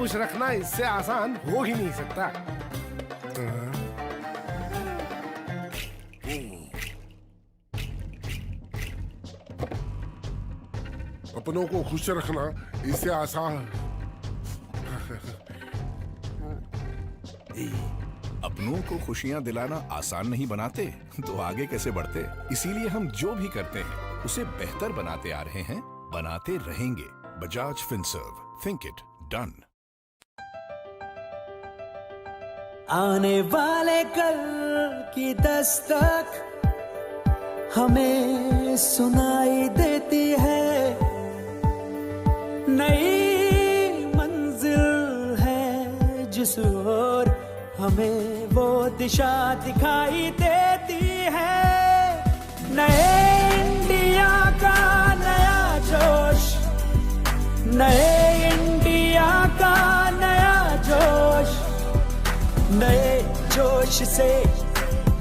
खुश रखना इससे आसान हो ही नहीं सकता। अपनों को खुश रखना इससे आसान। अपनों को खुशियां दिलाना आसान नहीं बनाते तो आगे कैसे बढ़ते। इसीलिए हम जो भी करते हैं उसे बेहतर बनाते आ रहे हैं, बनाते रहेंगे। Bajaj Finserv, think it done. आने वाले कल की दस्तक हमें सुनाई देती है, नई मंजिल है जिस ओर हमें वो दिशा दिखाई देती है। नए इंडिया का नया जोश, नए इंडिया का नया जोश, नए जोश से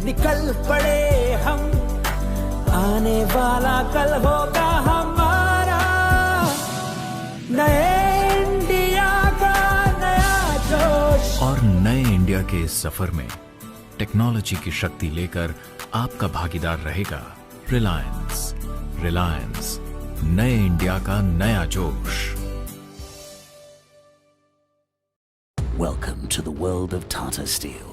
निकल पड़े हम, आने वाला कल होगा हमारा। नए इंडिया का नया जोश। और नए इंडिया के इस सफर में टेक्नोलॉजी की शक्ति लेकर आपका भागीदार रहेगा रिलायंस। रिलायंस, नए इंडिया का नया जोश। Welcome to the world of Tata Steel,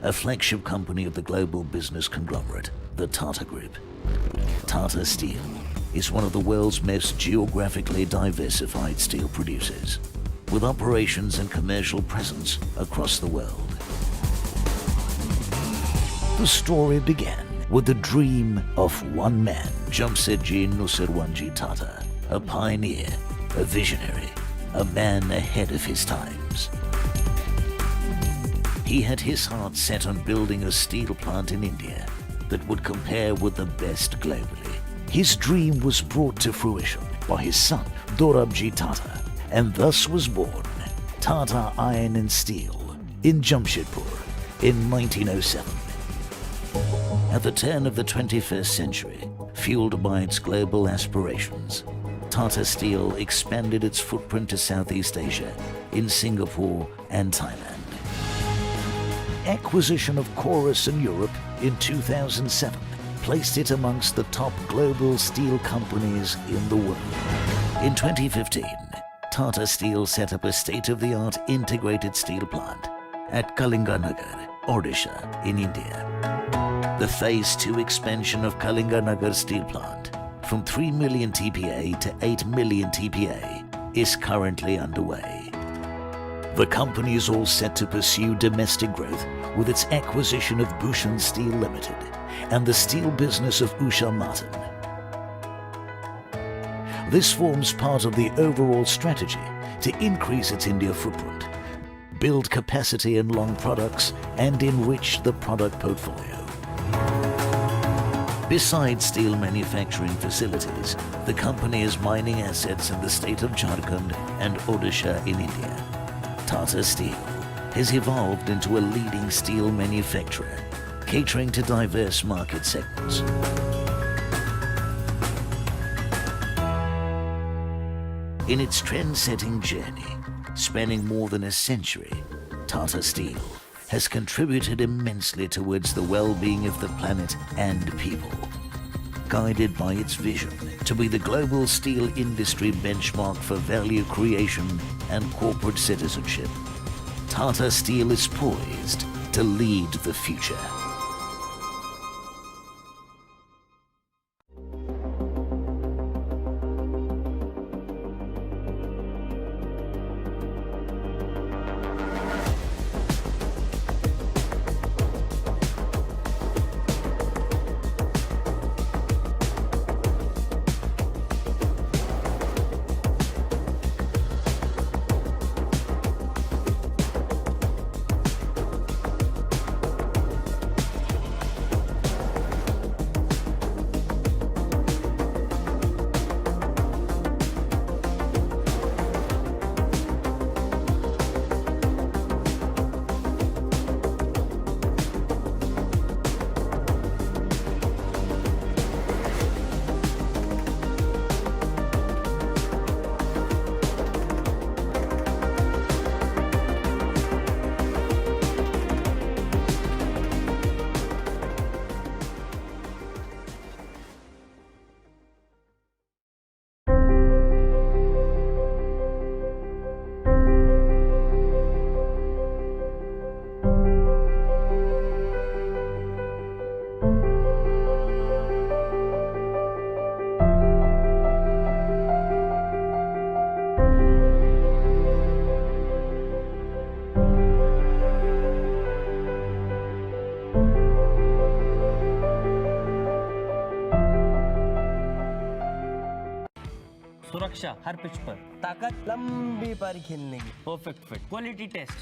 a flagship company of the global business conglomerate, the Tata Group. Tata Steel is one of the world's most geographically diversified steel producers, with operations and commercial presence across the world. The story began with the dream of one man, Jamsetji Nusserwanji Tata, a pioneer, a visionary, a man ahead of his times. He had his heart set on building a steel plant in India that would compare with the best globally. His dream was brought to fruition by his son, Dorabji Tata, and thus was born Tata Iron and Steel in Jamshedpur in 1907. At the turn of the 21st century, fueled by its global aspirations, Tata Steel expanded its footprint to Southeast Asia in Singapore and Thailand. Acquisition of Chorus in Europe in 2007 placed it amongst the top global steel companies in the world. In 2015, Tata Steel set up a state-of-the-art integrated steel plant at Kalinganagar, Odisha in India. The Phase 2 expansion of Kalinganagar steel plant from 3 million TPA to 8 million TPA is currently underway. The company is all set to pursue domestic growth with its acquisition of Bhushan Steel Limited and the steel business of Usha Martin. This forms part of the overall strategy to increase its India footprint, build capacity in long products, and enrich the product portfolio. Besides steel manufacturing facilities, the company has mining assets in the state of Jharkhand and Odisha in India. Tata Steel has evolved into a leading steel manufacturer, catering to diverse market segments. In its trend-setting journey, spanning more than a century, Tata Steel has contributed immensely towards the well-being of the planet and people. Guided by its vision to be the global steel industry benchmark for value creation and corporate citizenship, Tata Steel is poised to lead the future. सुरक्षा हर pitch पर, ताकत लंबी पारी खेलने की, perfect fit, quality test,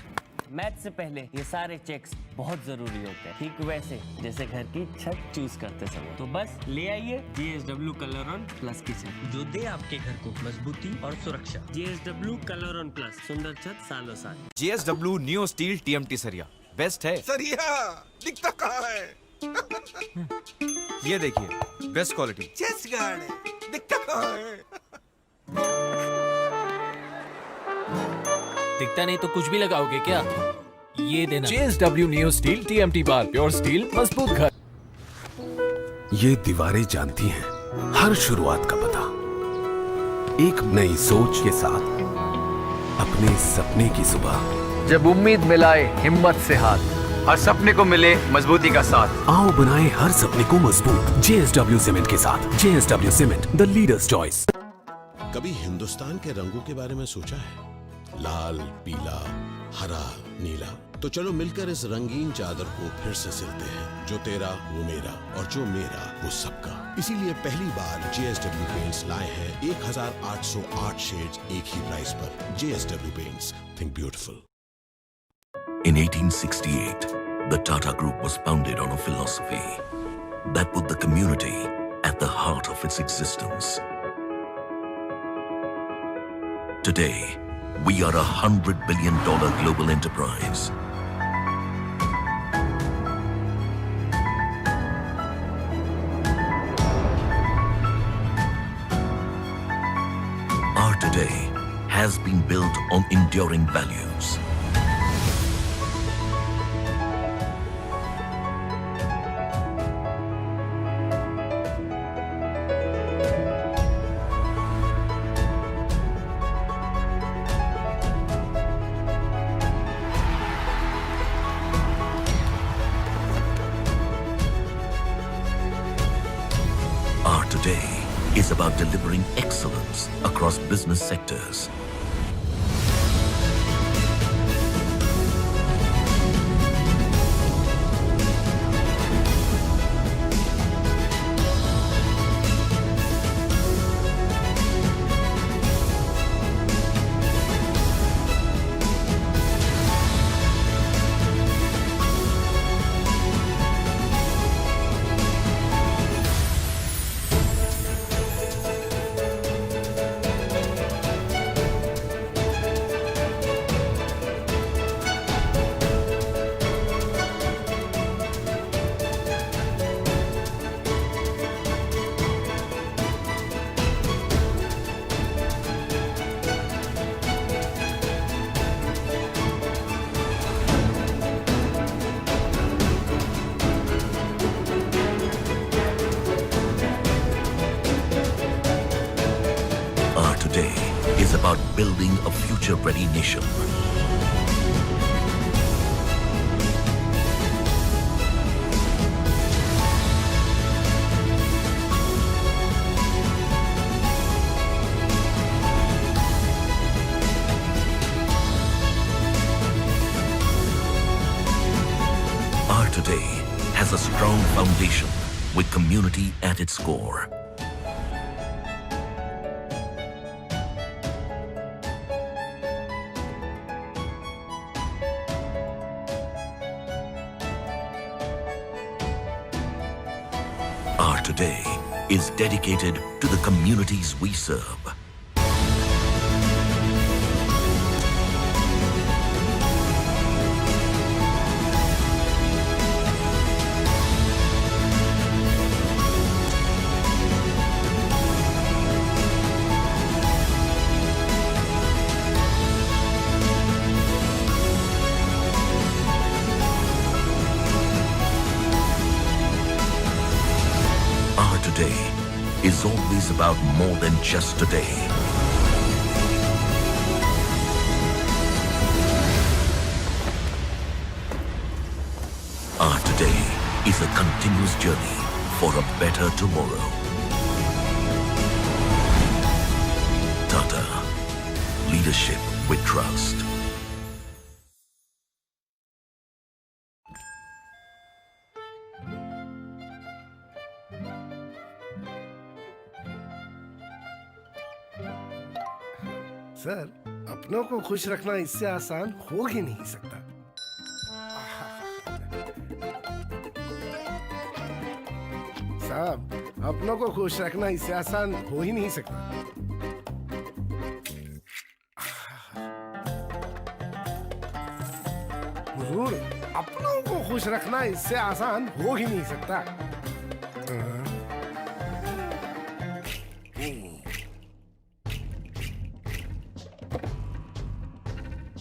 match से पहले ये सारे चेक्स बहुत जरूरी होते हैं, ठीक वैसे जैसे घर की छत चूज करते समय। तो बस ले आइए JSW colour on plus kitchen, जो दे आपके घर को मजबूती और सुरक्षा। JSW कलर ऑन प्लस, सुंदर छत सालों साल। JSW नियो स्टील TMT सरिया बेस्ट है। सरिया दिखता कहाँ है? ये देखिए बेस्ट क्वालिटी। चेस्ट गार्ड है, दिखता कहाँ है? दिखता नहीं तो कुछ भी लगाओगे क्या? ये देना। JSW नियो स्टील TMT बार, प्योर स्टील, मजबूत घर। ये दीवारें जानती हैं हर शुरुआत का पता। एक नई सोच के साथ अपने सपने की सुबह, जब उम्मीद मिलाए हिम्मत से हाथ, हर सपने को मिले मजबूती का साथ। आओ बनाए हर सपने को मजबूत JSW सीमेंट के साथ। JSW cement, the leaders choice. कभी हिंदुस्तान के रंगों के बारे में सोचा है? लाल, पीला, हरा, नीला। तो चलो मिलकर इस रंगीन चादर को फिर से सिलते हैं। जो तेरा वो मेरा, और जो मेरा वो सबका। इसीलिए पहली बार JSW पेंट्स लाए हैं 1808 शेड्स एक ही प्राइस पर। JSW paints, think beautiful. In 1868, the Tata Group was founded on a philosophy that put the community at the heart of its existence. Today, we are $100 billion global enterprise. Our today has been built on enduring values. Our today is about delivering excellence across business sectors. Our today is about building a future-ready nation. Our today has a strong foundation with community at its core. Our today is dedicated to the communities we serve. Our today is always about more than just today. Our today is a continuous journey for a better tomorrow. Tata, leadership with trust. Sir, अपनों को खुश रखना इससे आसान हो ही नहीं सकता। साहब, अपनों को खुश रखना इससे आसान हो ही नहीं सकता। हुजूर, अपनों को खुश रखना इससे आसान हो ही नहीं सकता।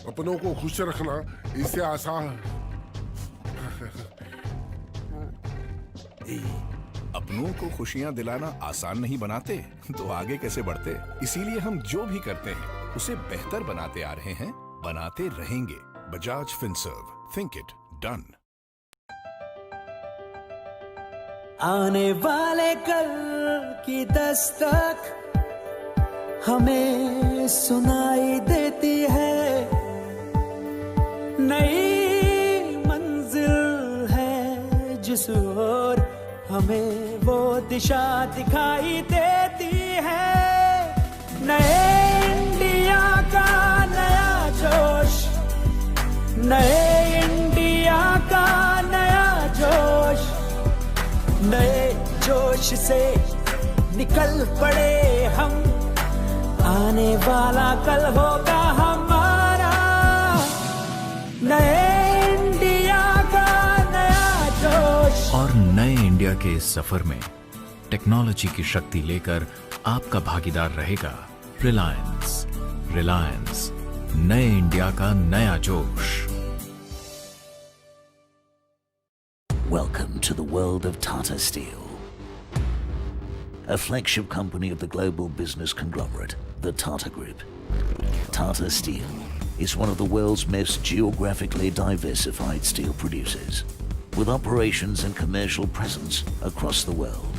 अपनों को खुश रखना इससे आसान। अपनों को खुशियां दिलाना आसान नहीं बनाते तो आगे कैसे बढ़ते। इसीलिए हम जो भी करते हैं उसे बेहतर बनाते आ रहे हैं, बनाते रहेंगे। Bajaj Finserv, think it done. आने वाले कल की दस्तक हमें सुनाई देती है, नई मंजिल है जिस ओर हमें वो दिशा दिखाई देती है। नए इंडिया का नया जोश, नए इंडिया का नया जोश, नए जोश से निकल पड़े हम, आने वाला कल होगा हमारा। नए इंडिया का नया जोश। और नए इंडिया के इस सफर में टेक्नोलॉजी की शक्ति लेकर आपका भागीदार रहेगा रिलायंस। रिलायंस, नए इंडिया का नया जोश। Welcome to the world of Tata Steel, a flagship company of the global business conglomerate, the Tata Group. Tata Steel is one of the world's most geographically diversified steel producers, with operations and commercial presence across the world.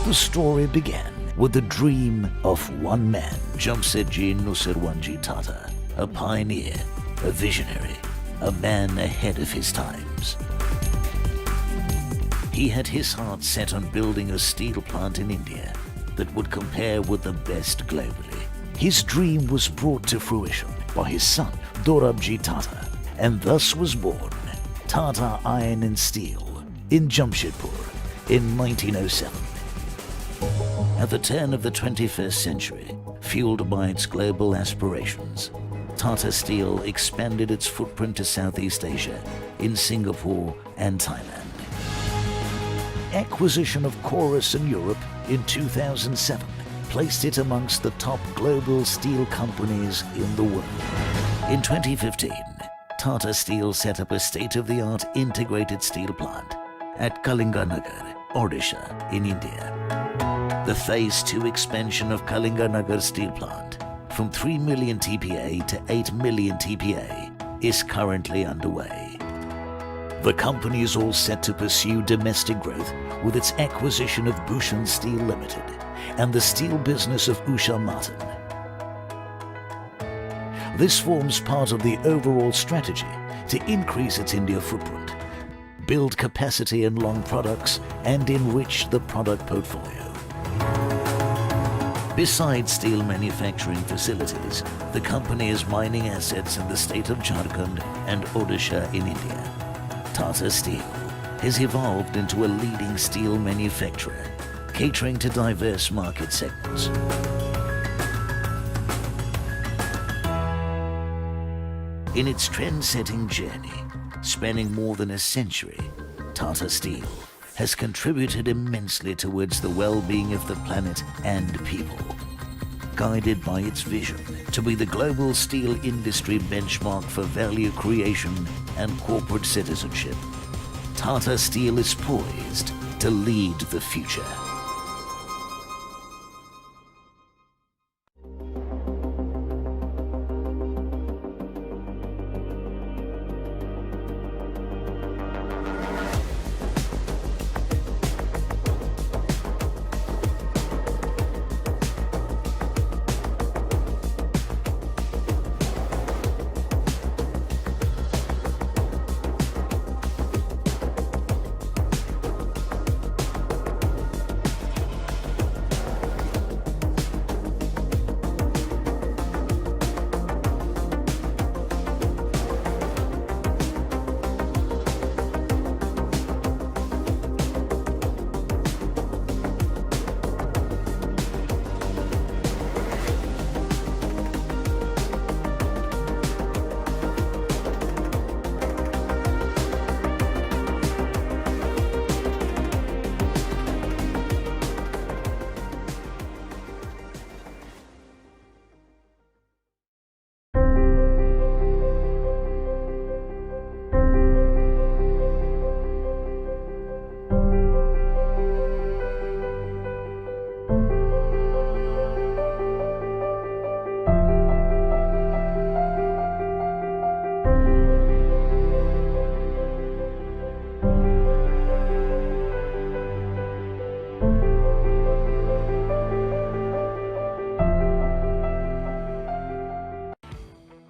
The story began with the dream of one man, Jamsetji Nusirwanji Tata, a pioneer, a visionary, a man ahead of his times. He had his heart set on building a steel plant in India that would compare with the best globally. His dream was brought to fruition by his son, Dorabji Tata, and thus was born Tata Iron and Steel in Jamshedpur in 1907. At the turn of the 21st century, fueled by its global aspirations, Tata Steel expanded its footprint to Southeast Asia in Singapore and Thailand. Acquisition of Chorus in Europe in 2007 placed it amongst the top global steel companies in the world. In 2015, Tata Steel set up a state-of-the-art integrated steel plant at Kalinganagar, Odisha in India. The Phase 2 expansion of Kalinganagar steel plant from 3 million TPA to 8 million TPA is currently underway. The company is all set to pursue domestic growth with its acquisition of Bhushan Steel Limited and the steel business of Usha Martin. This forms part of the overall strategy to increase its India footprint, build capacity in long products, and enrich the product portfolio. Besides steel manufacturing facilities, the company has mining assets in the state of Jharkhand and Odisha in India. Tata Steel has evolved into a leading steel manufacturer, catering to diverse market segments. In its trend-setting journey, spanning more than a century, Tata Steel has contributed immensely towards the well-being of the planet and people. Guided by its vision to be the global steel industry benchmark for value creation and corporate citizenship, Tata Steel is poised to lead the future.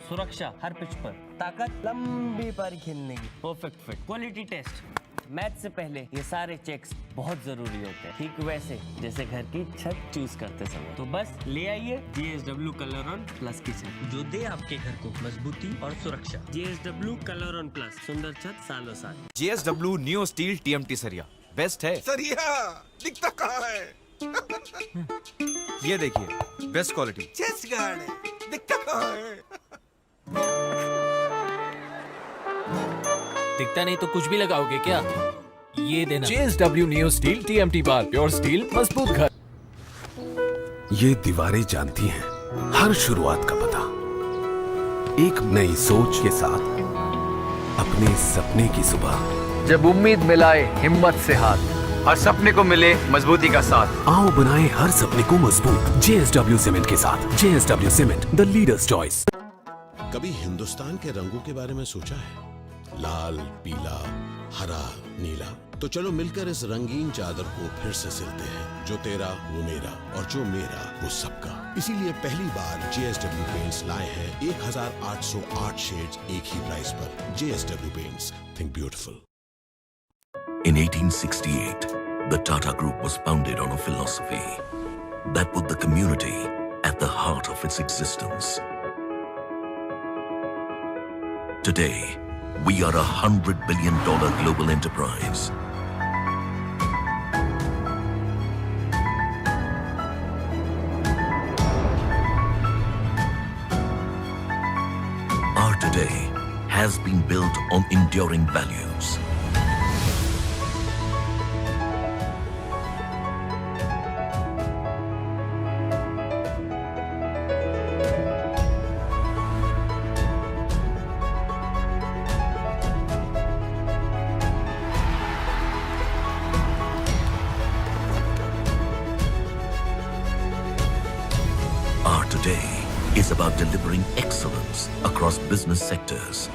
सुरक्षा हर pitch पर, ताकत लंबी पारी खेलने की, perfect fit, quality test, match से पहले ये सारे चेक्स बहुत जरूरी होते हैं, ठीक वैसे जैसे घर की छत चूज करते समय। तो बस ले आइए GSW colour on plus kitchen, जो दे आपके घर को मजबूती और सुरक्षा। GSW कलर ऑन प्लस, सुंदर छत सालों साल। JSW नियो स्टील TMT सरिया बेस्ट है। सरिया दिखता कहाँ है? ये देखिए बेस्ट क्वालिटी। चेस्ट गार्ड है, दिखता कहाँ है? दिखता नहीं तो कुछ भी लगाओगे क्या? ये देना। JSW नियो स्टील TMT बार, प्योर स्टील, मजबूत घर। ये दीवारें जानती हैं हर शुरुआत का पता। एक नई सोच के साथ अपने सपने की सुबह। जब उम्मीद मिलाए हिम्मत से हाथ, हर सपने को मिले मजबूती का साथ। आओ बनाए हर सपने को मजबूत JSW सीमेंट के साथ। JSW cement, the leaders choice. कभी हिंदुस्तान के रंगों के बारे में सोचा है? लाल, पीला, हरा, नीला। तो चलो मिलकर इस रंगीन चादर को फिर से सिलते हैं। जो तेरा वो मेरा, और जो मेरा वो सबका। इसीलिए पहली बार JSW पेंट्स लाए हैं 1808 शेड्स एक ही प्राइस पर। JSW paints, think beautiful. In 1868, the Tata Group was founded on a philosophy that put the community at the heart of its existence. Today, we are $100 billion global enterprise. Our today has been built on enduring values. Our today is about delivering excellence across business sectors.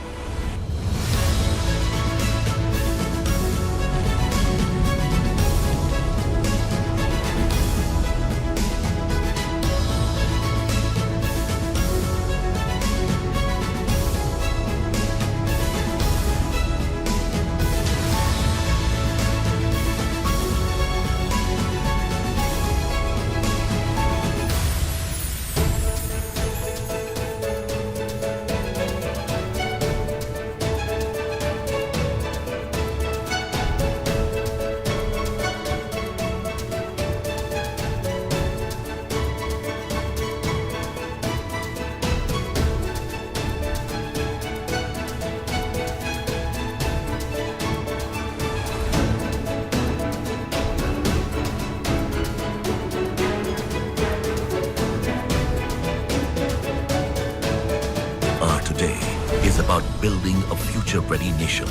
Our today is about building a future-ready nation.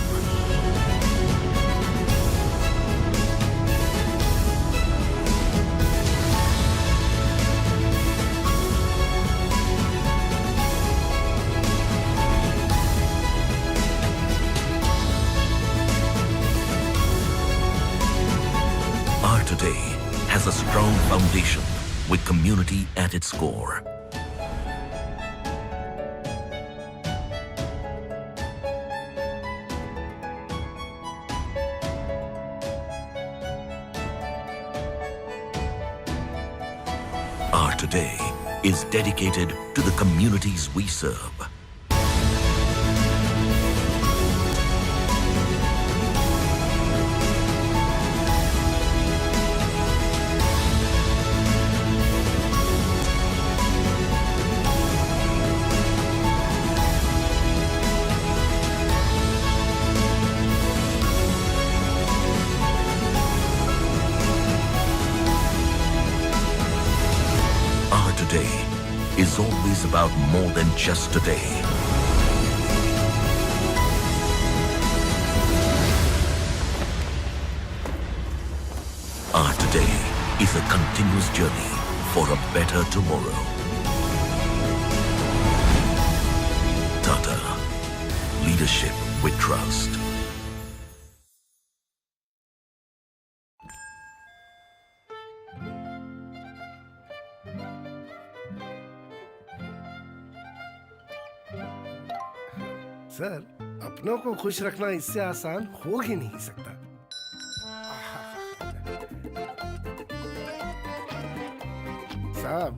Our today has a strong foundation with community at its core. Our today is dedicated to the communities we serve. Our today is always about more than just today. Our today is a continuous journey for a better tomorrow. Tata, leadership with trust. Sir, अपनों को खुश रखना इससे आसान हो ही नहीं सकता। साहब,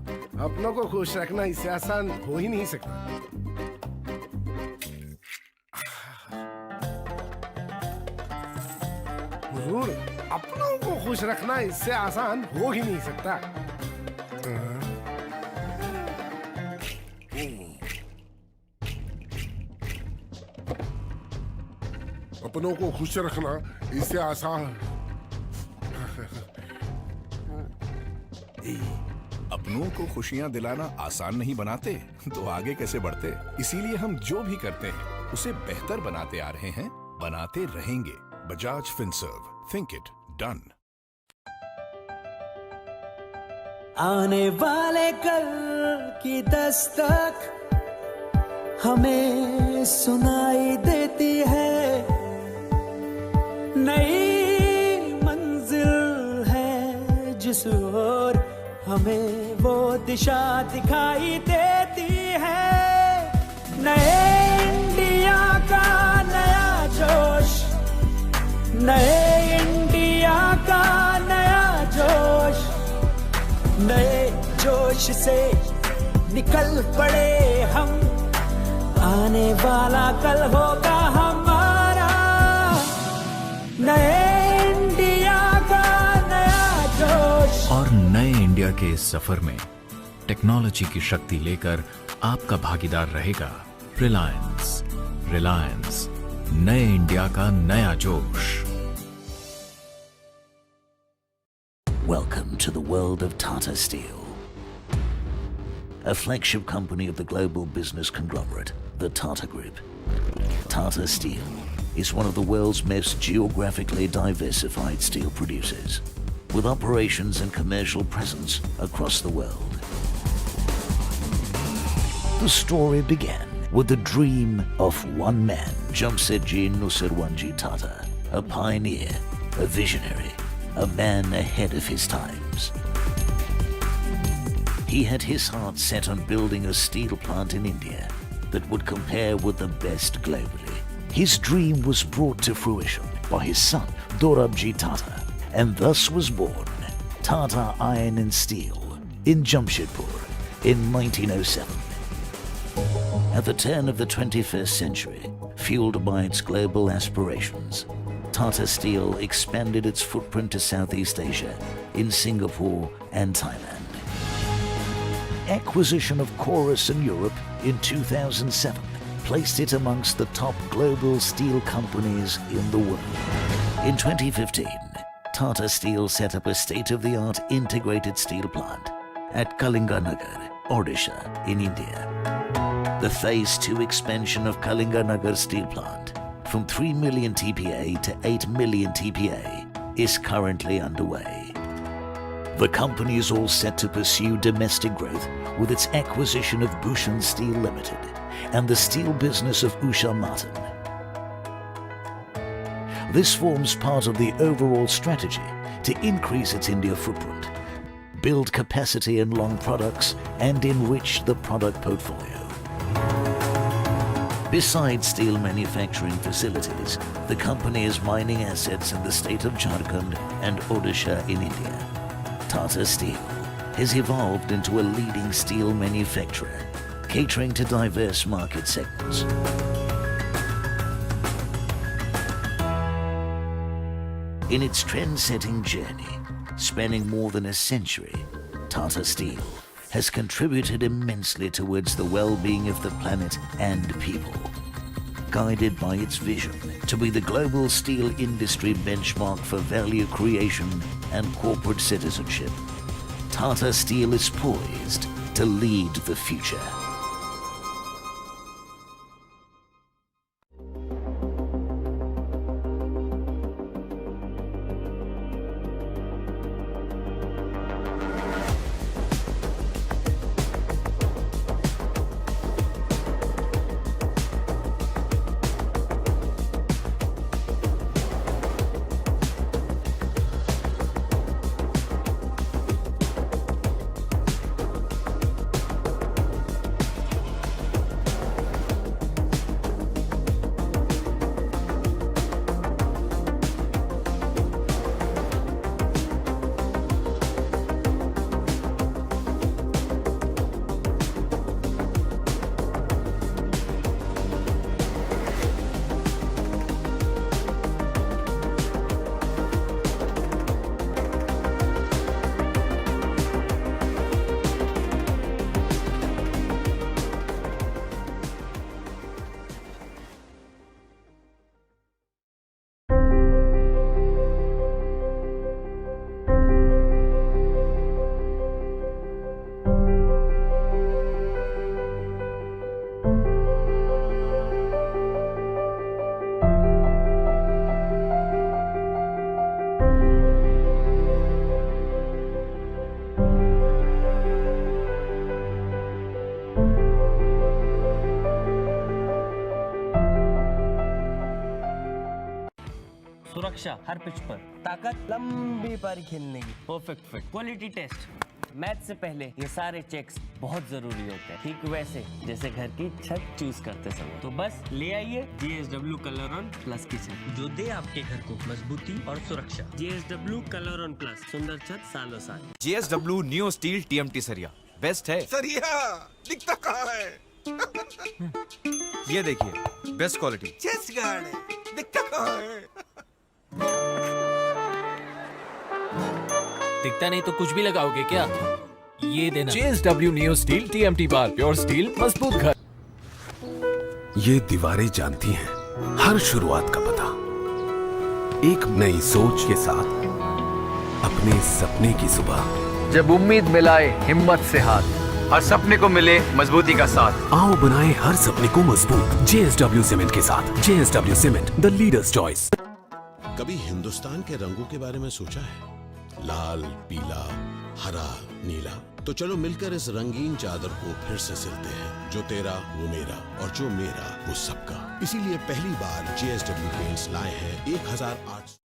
अपनों को खुश रखना इससे आसान हो ही नहीं सकता। हुजूर, अपनों को खुश रखना इससे आसान हो ही नहीं सकता। अपनों को खुश रखना इससे आसान। अपनों को खुशियां दिलाना आसान नहीं बनाते तो आगे कैसे बढ़ते। इसीलिए हम जो भी करते हैं उसे बेहतर बनाते आ रहे हैं, बनाते रहेंगे। Bajaj Finserv, think it done. आने वाले कल की दस्तक हमें सुनाई देती है, नई मंजिल है जिस ओर हमें वो दिशा दिखाई देती है। नए इंडिया का नया जोश, नए इंडिया का नया जोश, नए जोश से निकल पड़े हम, आने वाला कल होगा हमारा। नए इंडिया का नया जोश। और नए इंडिया के इस सफर में टेक्नोलॉजी की शक्ति लेकर आपका भागीदार रहेगा रिलायंस। रिलायंस, नए इंडिया का नया जोश। Welcome to the world of Tata Steel, a flagship company of the global business conglomerate, the Tata Group. Tata Steel is one of the world's most geographically diversified steel producers, with operations and commercial presence across the world. The story began with the dream of one man, Jamsetji Nusserwanji Tata, a pioneer, a visionary, a man ahead of his times. He had his heart set on building a steel plant in India that would compare with the best globally. His dream was brought to fruition by his son, Dorabji Tata, and thus was born Tata Iron and Steel in Jamshedpur in 1907. At the turn of the 21st century, fueled by its global aspirations, Tata Steel expanded its footprint to Southeast Asia in Singapore and Thailand. Acquisition of Chorus in Europe in 2007 placed it amongst the top global steel companies in the world. In 2015, Tata Steel set up a state-of-the-art integrated steel plant at Kalinganagar, Odisha in India. The Phase 2 expansion of Kalinganagar steel plant from 3 million TPA to 8 million TPA is currently underway. The company is all set to pursue domestic growth with its acquisition of Bhushan Steel Limited and the steel business of Usha Martin. This forms part of the overall strategy to increase its India footprint, build capacity in long products, and enrich the product portfolio. Besides steel manufacturing facilities, the company has mining assets in the state of Jharkhand and Odisha in India. Tata Steel has evolved into a leading steel manufacturer, catering to diverse market segments. In its trend-setting journey, spanning more than a century, Tata Steel has contributed immensely towards the well-being of the planet and people. Guided by its vision to be the global steel industry benchmark for value creation and corporate citizenship, Tata Steel is poised to lead the future. सुरक्षा हर pitch पर, ताकत लंबी पारी खेलने की, perfect fit, quality test, match से पहले ये सारे चेक्स बहुत जरूरी होते हैं, ठीक वैसे जैसे घर की छत चूज करते समय। तो बस ले आइए GSW कलर ऑन प्लस की छत, जो दे आपके घर को मजबूती और सुरक्षा। GSW कलर ऑन प्लस, सुंदर छत सालों साल। GSW नियो स्टील TMT सरिया बेस्ट है। सरिया दिखता कहाँ है? ये देखिए बेस्ट क्वालिटी। चेस्ट गार्ड है, दिखता कहाँ है? दिखता नहीं तो कुछ भी लगाओगे क्या? ये देना। JSW नियो स्टील TMT बार, प्योर स्टील, मजबूत घर। ये दीवारें जानती हैं हर शुरुआत का पता। एक नई सोच के साथ अपने सपने की सुबह। जब उम्मीद मिलाए हिम्मत से हाथ, हर सपने को मिले मजबूती का साथ। आओ बनाए हर सपने को मजबूत JSW सीमेंट के साथ। JSW cement, the leaders choice. कभी हिंदुस्तान के रंगों के बारे में सोचा है? लाल, पीला, हरा, नीला। तो चलो मिलकर इस रंगीन चादर को फिर से सिलते हैं। जो तेरा वो मेरा और जो मेरा वो सबका। इसीलिए पहली बार JSW पेंट्स लाए हैं 1800।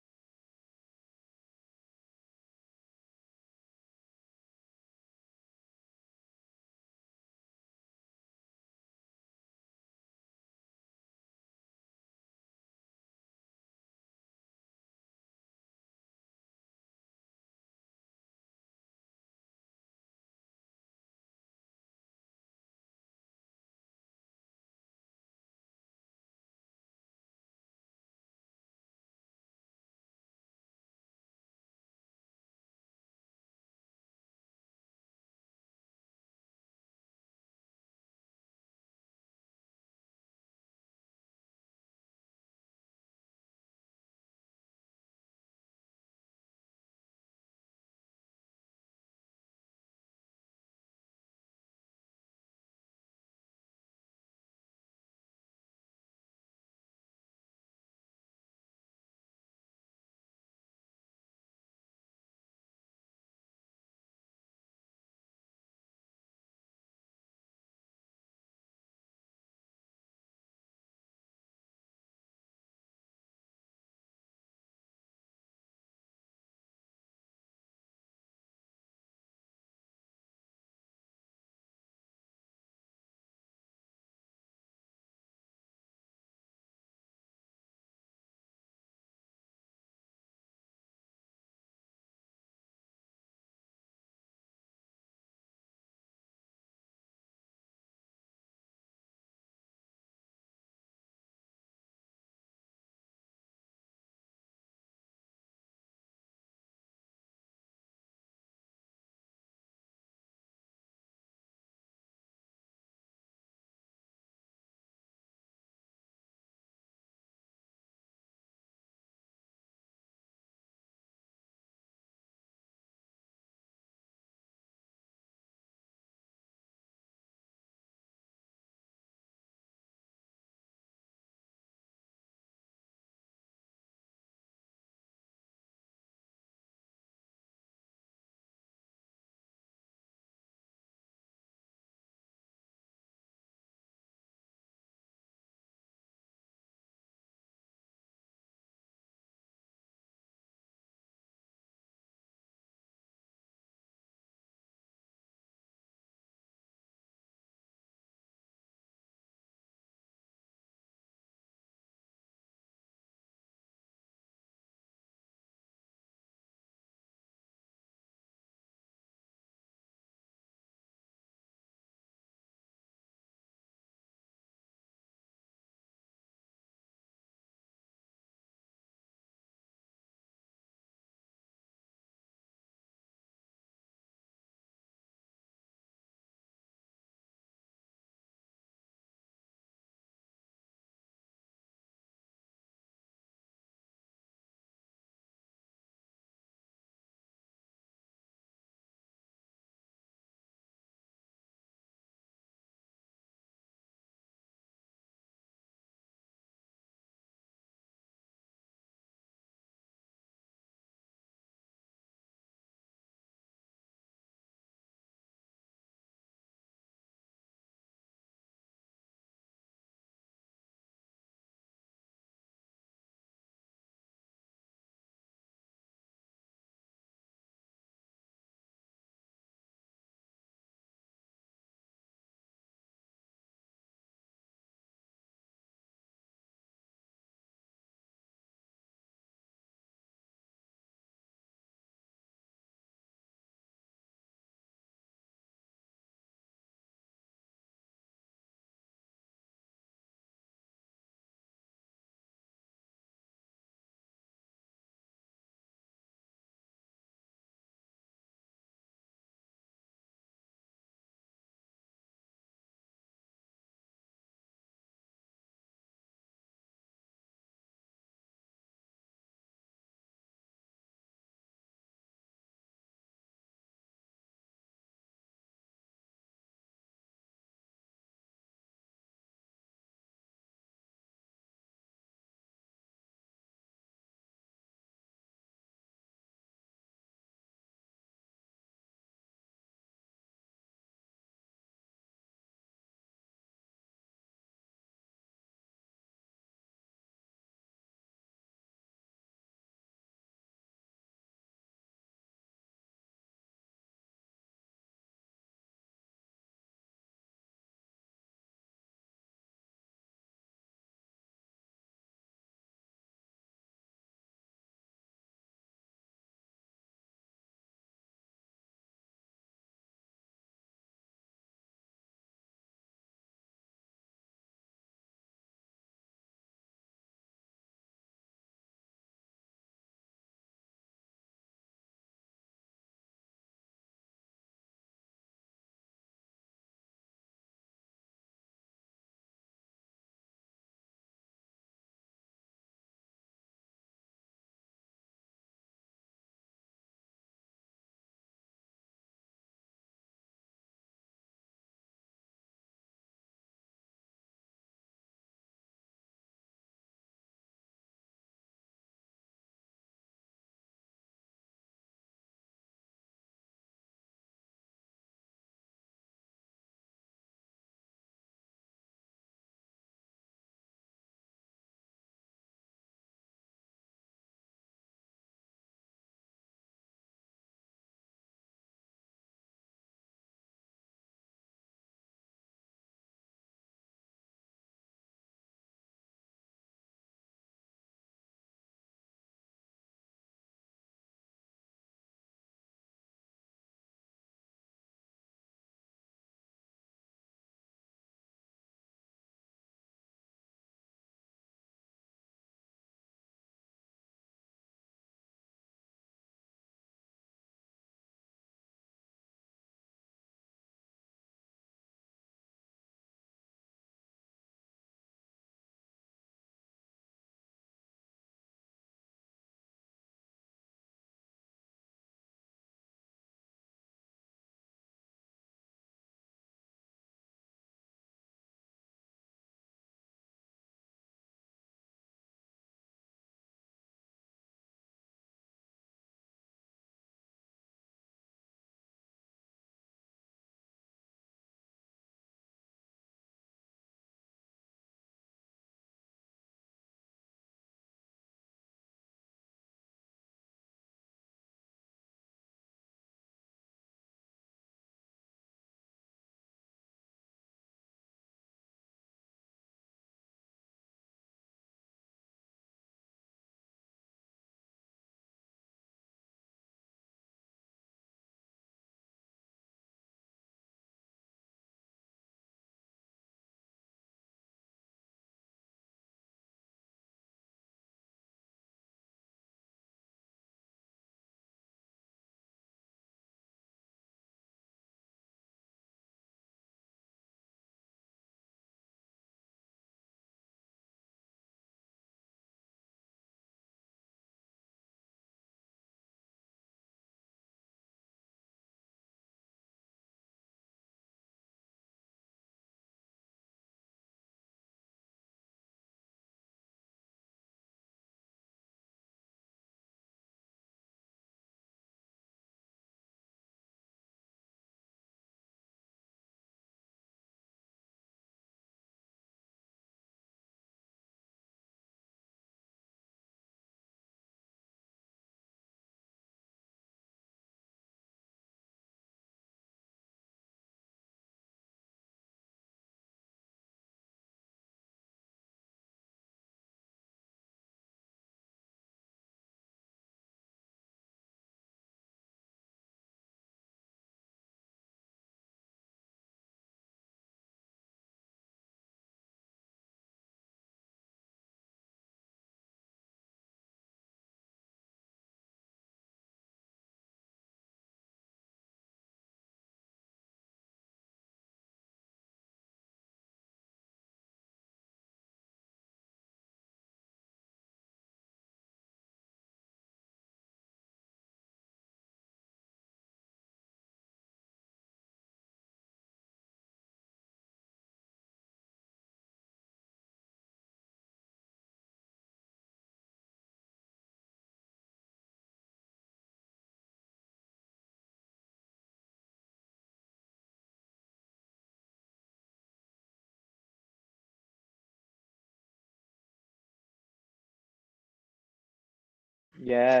Yeah.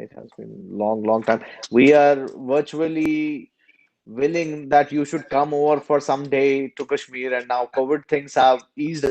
It has been long time. We are virtually willing that you should come over for some day to Kashmir, and now COVID things have eased.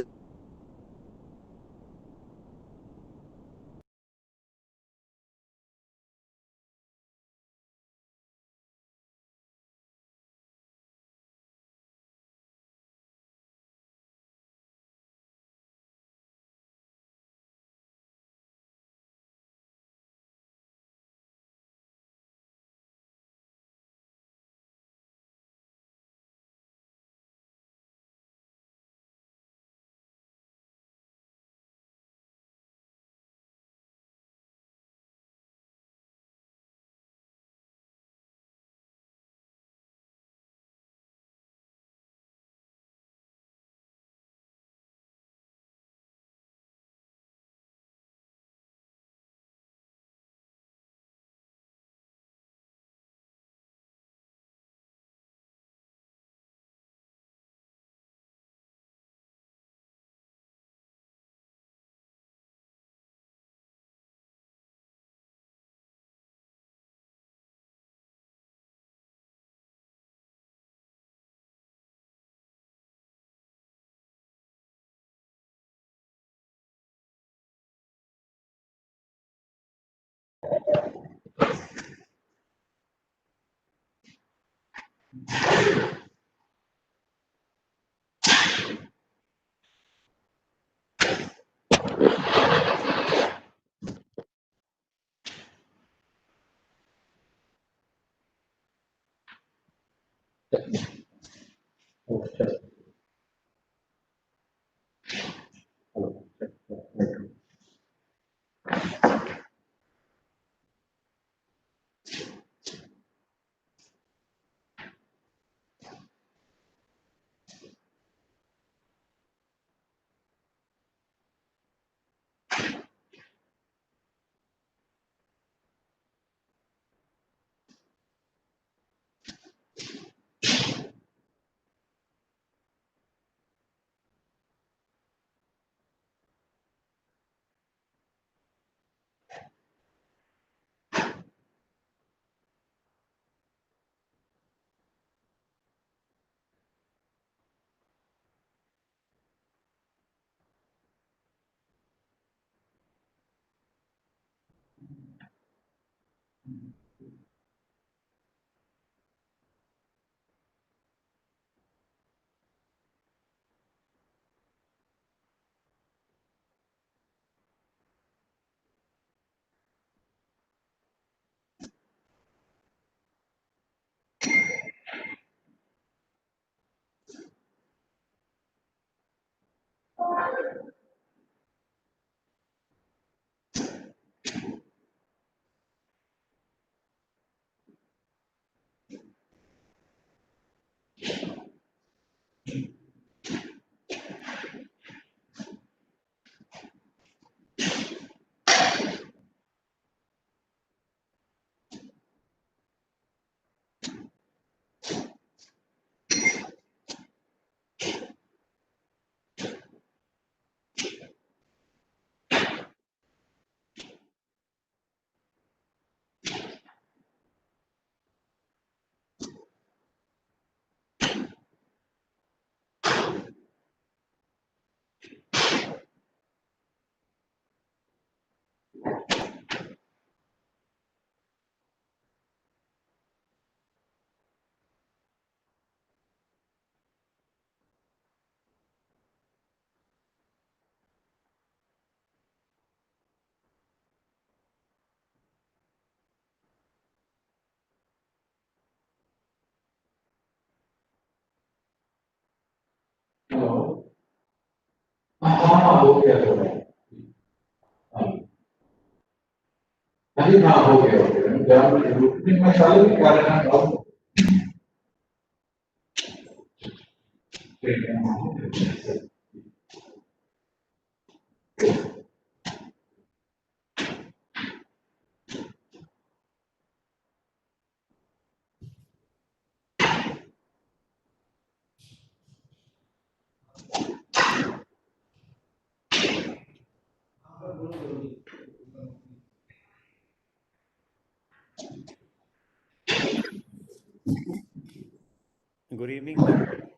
Good evening, sir.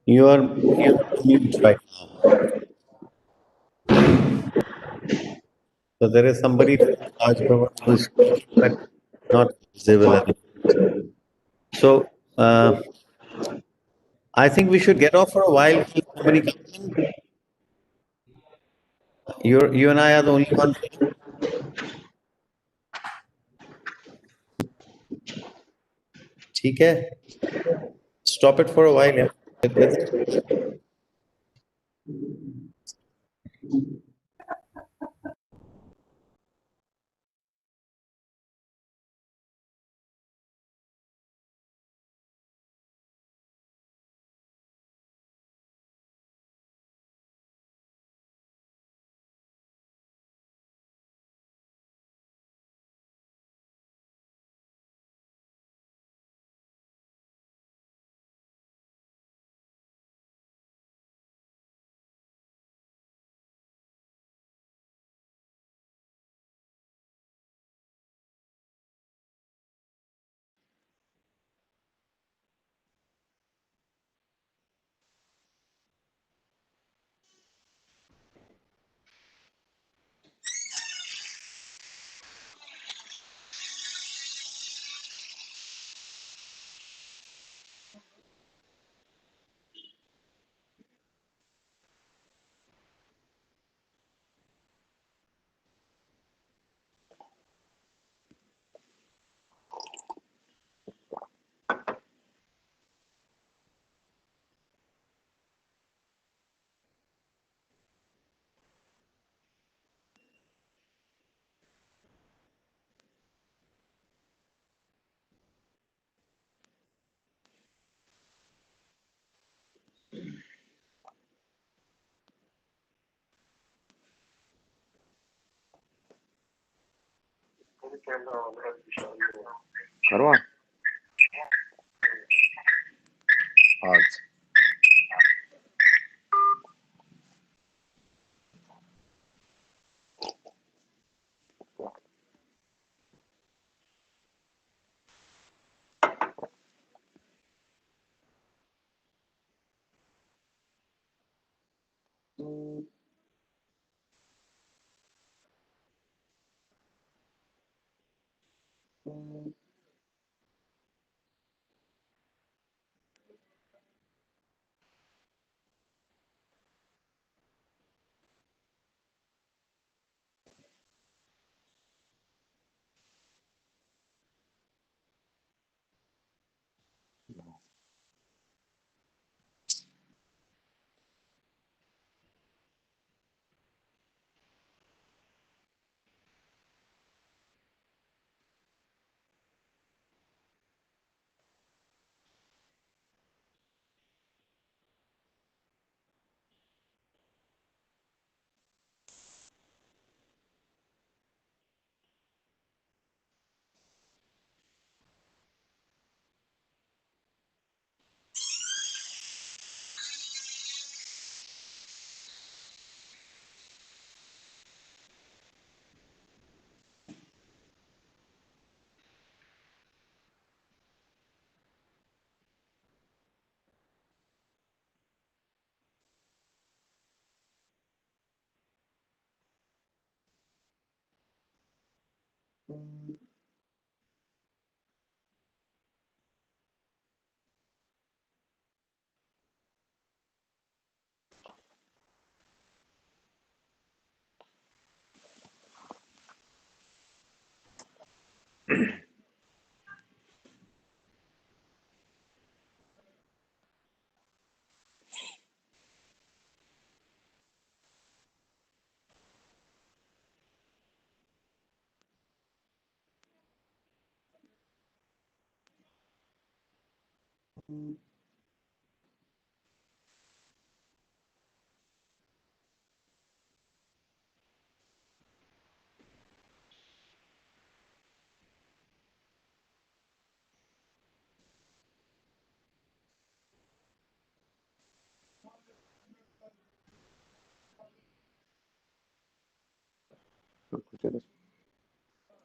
You're mute right now. So there is somebody from Raj Bhavan who is speaking but not visible at the moment. So I think we should get off for a while till somebody comes in. You and I are the only ones. ठीक है? Stop it for a while. Yeah. करवा आज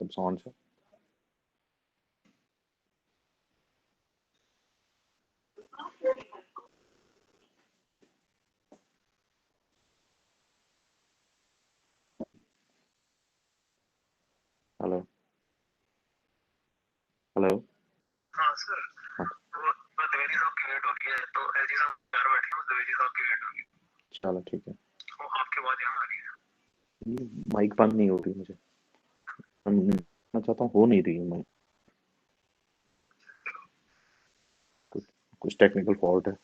सब song से hello hello. हाँ sir, वो द्विवेदी साहब की वेट हो रही है, तो एलजी साहब बाहर बैठे हैं, द्विवेदी साहब की वेट हो रही है। चलो ठीक है। वो आपके बाद यहाँ आ रही है। माइक बंद नहीं हो रही मुझे, मैं चाहता हूँ, हो नहीं रही है माइक, कुछ टेक्निकल फॉल्ट है।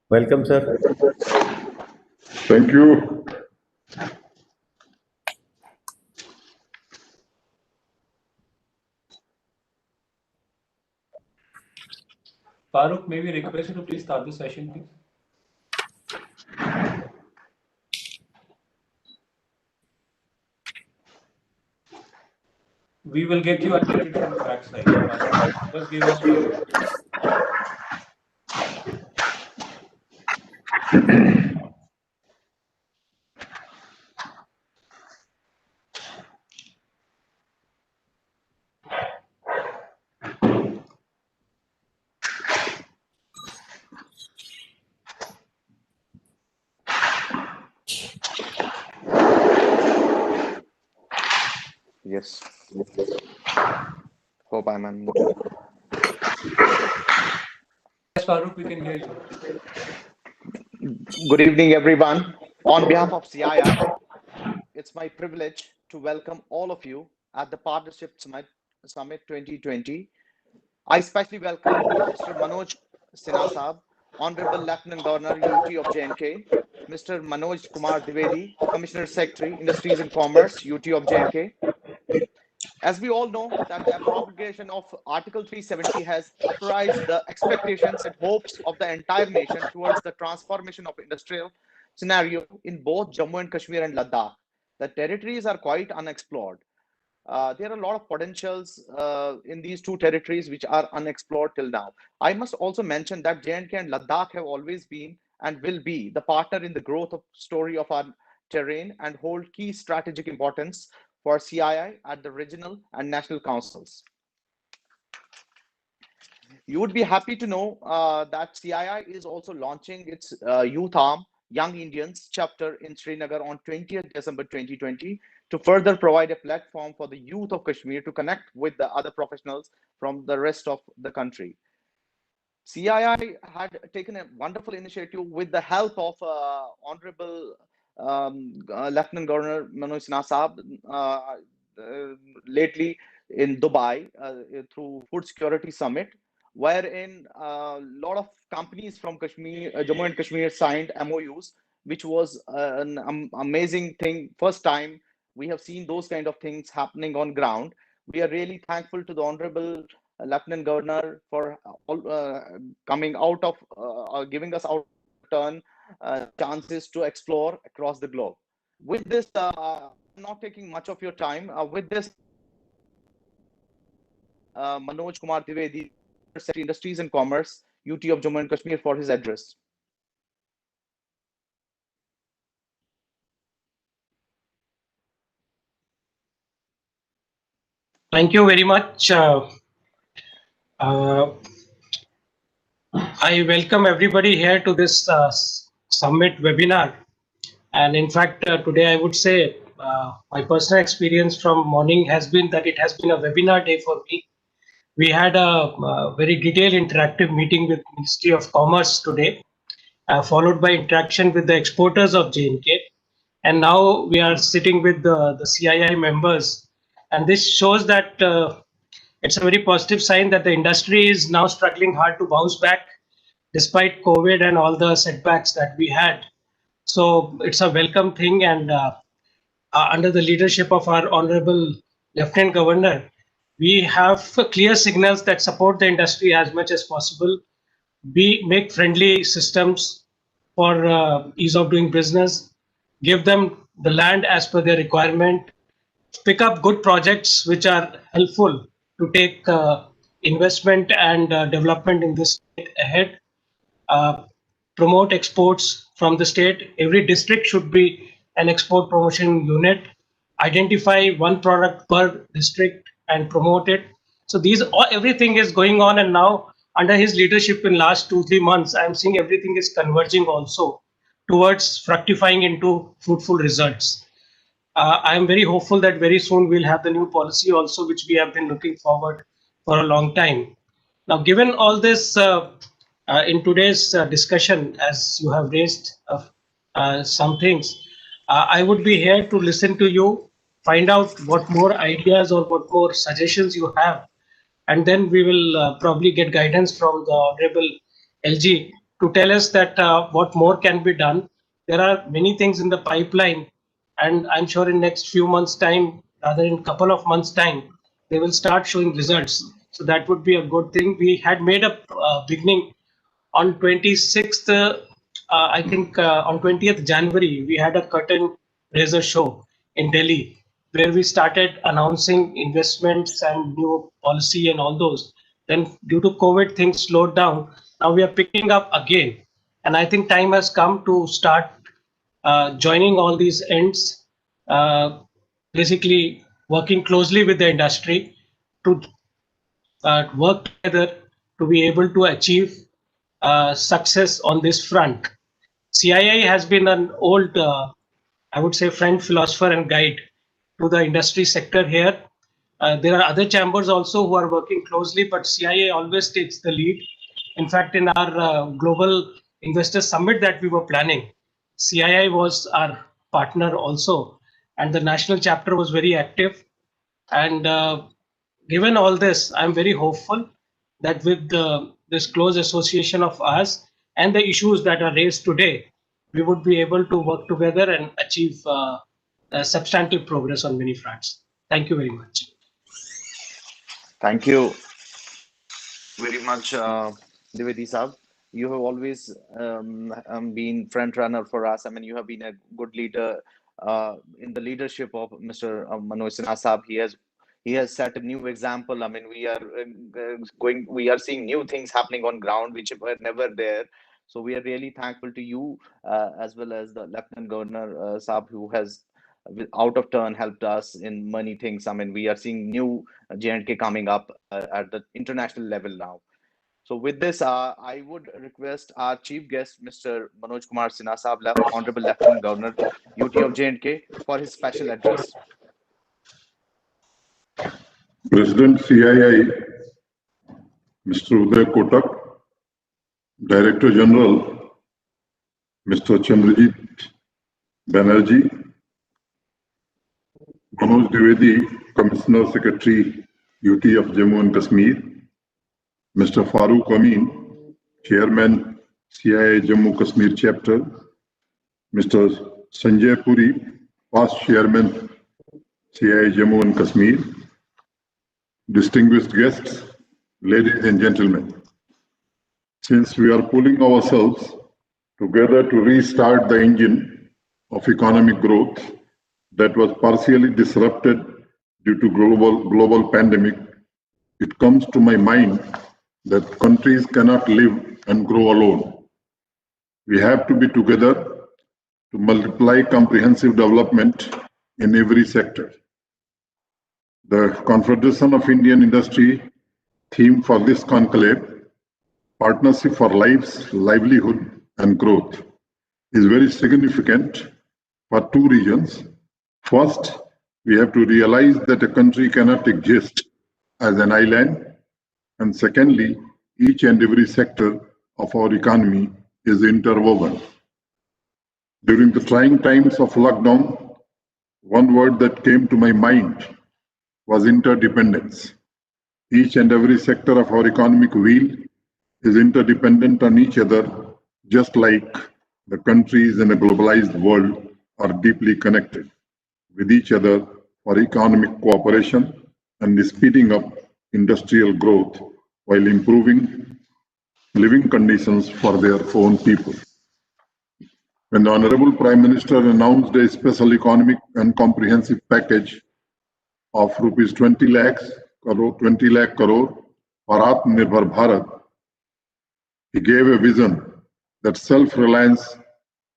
Welcome, sir. Thank you. Farooq, may we request you to please start the session, please? We will get you unmuted from the backside. Farooq. Just give us 1 minute. Yes. Hope I'm unmuted. Yes, Farooq, we can hear you. Good evening, everyone. On behalf of CII, it's my privilege to welcome all of you at the Partnership Summit 2020. I especially welcome Mr. Manoj Sinha Saab, Honorable Lieutenant Governor, UT of J&K, Mr. Manoj Kumar Dwivedi, Commissioner Secretary, Industries and Commerce, UT of J&K. As we all know, that the promulgation of Article 370 has uprised the expectations and hopes of the entire nation towards the transformation of industrial scenario in both Jammu and Kashmir and Ladakh. The territories are quite unexplored. There are a lot of potentials in these two territories which are unexplored till now. I must also mention that J&K and Ladakh have always been and will be the partner in the growth of story of our terrain and hold key strategic importance for CII at the regional and national councils. You would be happy to know that CII is also launching its youth arm, Young Indians chapter in Srinagar on 20th December 2020 to further provide a platform for the youth of Kashmir to connect with the other professionals from the rest of the country. CII had taken a wonderful initiative with the help of Honorable Lieutenant Governor Manoj Sinha Saab lately in Dubai through Food Security Summit, wherein a lot of companies from Kashmir, Jammu and Kashmir signed MOUs, which was an amazing thing. First time we have seen those kind of things happening on ground. We are really thankful to the Honorable Lieutenant Governor for coming out of giving us out turn chances to explore across the globe. With this, not taking much of your time. With this, Manoj Kumar Dwivedi, Secretary Industries and Commerce, UT of Jammu and Kashmir, for his address. Thank you very much. I welcome everybody here to this summit webinar. And in fact, today I would say my personal experience from morning has been that it has been a webinar day for me. We had a very detailed interactive meeting with Ministry of Commerce today, followed by interaction with the exporters of J&K. And now we are sitting with the CII members. And this shows that it's a very positive sign that the industry is now struggling hard to bounce back despite COVID and all the setbacks that we had. So it's a welcome thing, and under the leadership of our Honorable Lieutenant Governor, we have clear signals that support the industry as much as possible. We make friendly systems for ease of doing business, give them the land as per their requirement, pick up good projects which are helpful to take investment and development in this state ahead, promote exports from the state. Every district should be an export promotion unit, identify one product per district and promote it. So everything is going on, and now under his leadership in last 2-3 months, I'm seeing everything is converging also towards fructifying into fruitful results. I am very hopeful that very soon we'll have the new policy also, which we have been looking forward for a long time. Now, given all this, in today's discussion, as you have raised some things, I would be here to listen to you, find out what more ideas or what more suggestions you have, and then we will probably get guidance from the Honorable LG to tell us that what more can be done. There are many things in the pipeline, and I'm sure in next few months' time, rather in couple of months' time, they will start showing results. So that would be a good thing. We had made a beginning on 26th, I think on 20th January, we had a curtain raiser show in Delhi where we started announcing investments and new policy and all those. Then due to COVID, things slowed down. Now we are picking up again. And I think time has come to start joining all these ends, basically working closely with the industry to work together to be able to achieve success on this front. CII has been an old, I would say, friend, philosopher, and guide to the industry sector here. There are other chambers also who are working closely, but CII always takes the lead. In fact, in our global investor summit that we were planning, CII was our partner also, and the national chapter was very active. And given all this, I'm very hopeful that with this close association of us and the issues that are raised today, we would be able to work together and achieve substantive progress on many fronts. Thank you very much. Thank you very much, Dwivedi Saab. You have always been front runner for us. I mean, you have been a good leader in the leadership of Mr. Manoj Sinha Saab. He has set a new example. I mean, we are seeing new things happening on ground which were never there. So we are really thankful to you as well as the Lieutenant Governor Saab, who has out of turn helped us in many things. I mean, we are seeing new J&K coming up at the international level now. So with this, I would request our chief guest, Mr. Manoj Kumar Sinha Saab, Honorable Lieutenant Governor, UT of J&K, for his special address. President CII, Mr. Uday Kotak, Director General, Mr. Chandrajit Banerjee, Manoj Dwivedi, Commissioner Secretary, UT of Jammu and Kashmir, Mr. Farooq Amin, Chairman, CII Jammu Kashmir Chapter, Mr. Sanjay Puri, past Chairman, CII Jammu and Kashmir, distinguished guests, ladies and gentlemen. Since we are pulling ourselves together to restart the engine of economic growth that was partially disrupted due to global pandemic, it comes to my mind that countries cannot live and grow alone. We have to be together to multiply comprehensive development in every sector. The Confederation of Indian Industry theme for this conclave, Partnership for Lives, Livelihood and Growth, is very significant for two reasons. First, we have to realize that a country cannot exist as an island. And secondly, each and every sector of our economy is interwoven. During the trying times of lockdown, one word that came to my mind was interdependence. Each and every sector of our economic wheel is interdependent on each other, just like the countries in a globalized world are deeply connected with each other for economic cooperation and speeding up industrial growth while improving living conditions for their own people. When the Honorable Prime Minister announced a special economic and comprehensive package of rupees 20 lakh crore for Atmanirbhar Bharat, he gave a vision that self-reliance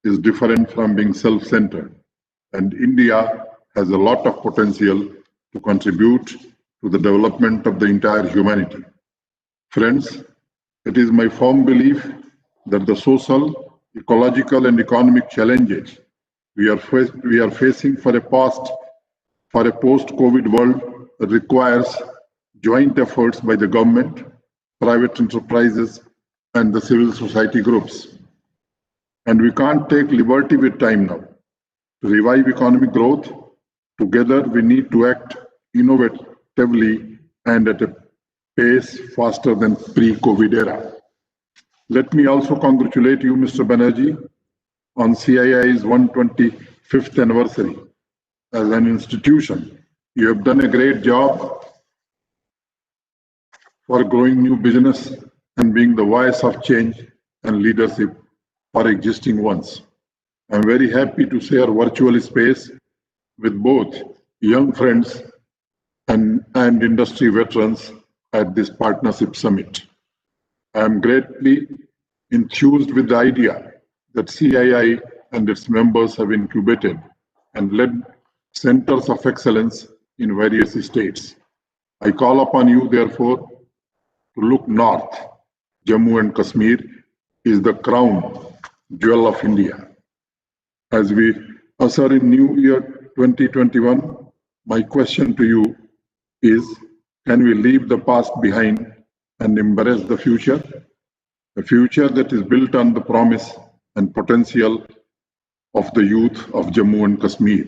is different from being self-centered, and India has a lot of potential to contribute to the development of the entire humanity. Friends, it is my firm belief that the social, ecological and economic challenges we are facing for a post-COVID world requires joint efforts by the government, private enterprises and the civil society groups. And we can't take liberty with time now. To revive economic growth, together we need to act innovatively and at a pace faster than pre-COVID era. Let me also congratulate you, Mr. Banerjee, on CII's 125th anniversary. As an institution, you have done a great job for growing new business and being the voice of change and leadership for existing ones. I'm very happy to share virtual space with both young friends and industry veterans at this Partnership Summit. I am greatly enthused with the idea that CII and its members have incubated and led centers of excellence in various states. I call upon you, therefore, to look north. Jammu and Kashmir is the crown jewel of India. As we usher in New Year 2021, my question to you is, can we leave the past behind and embrace the future? A future that is built on the promise and potential of the youth of Jammu and Kashmir.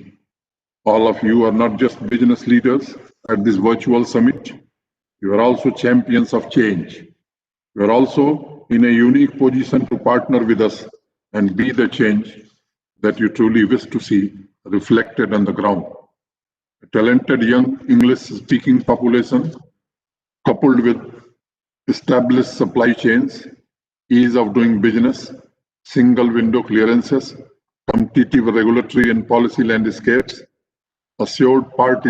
All of you are not just business leaders at this virtual summit, you are also champions of change. You are also in a unique position to partner with us and be the change that you truly wish to see reflected on the ground. A talented young English-speaking population, coupled with established supply chains, ease of doing business, single window clearances, competitive regulatory and policy landscapes, assured part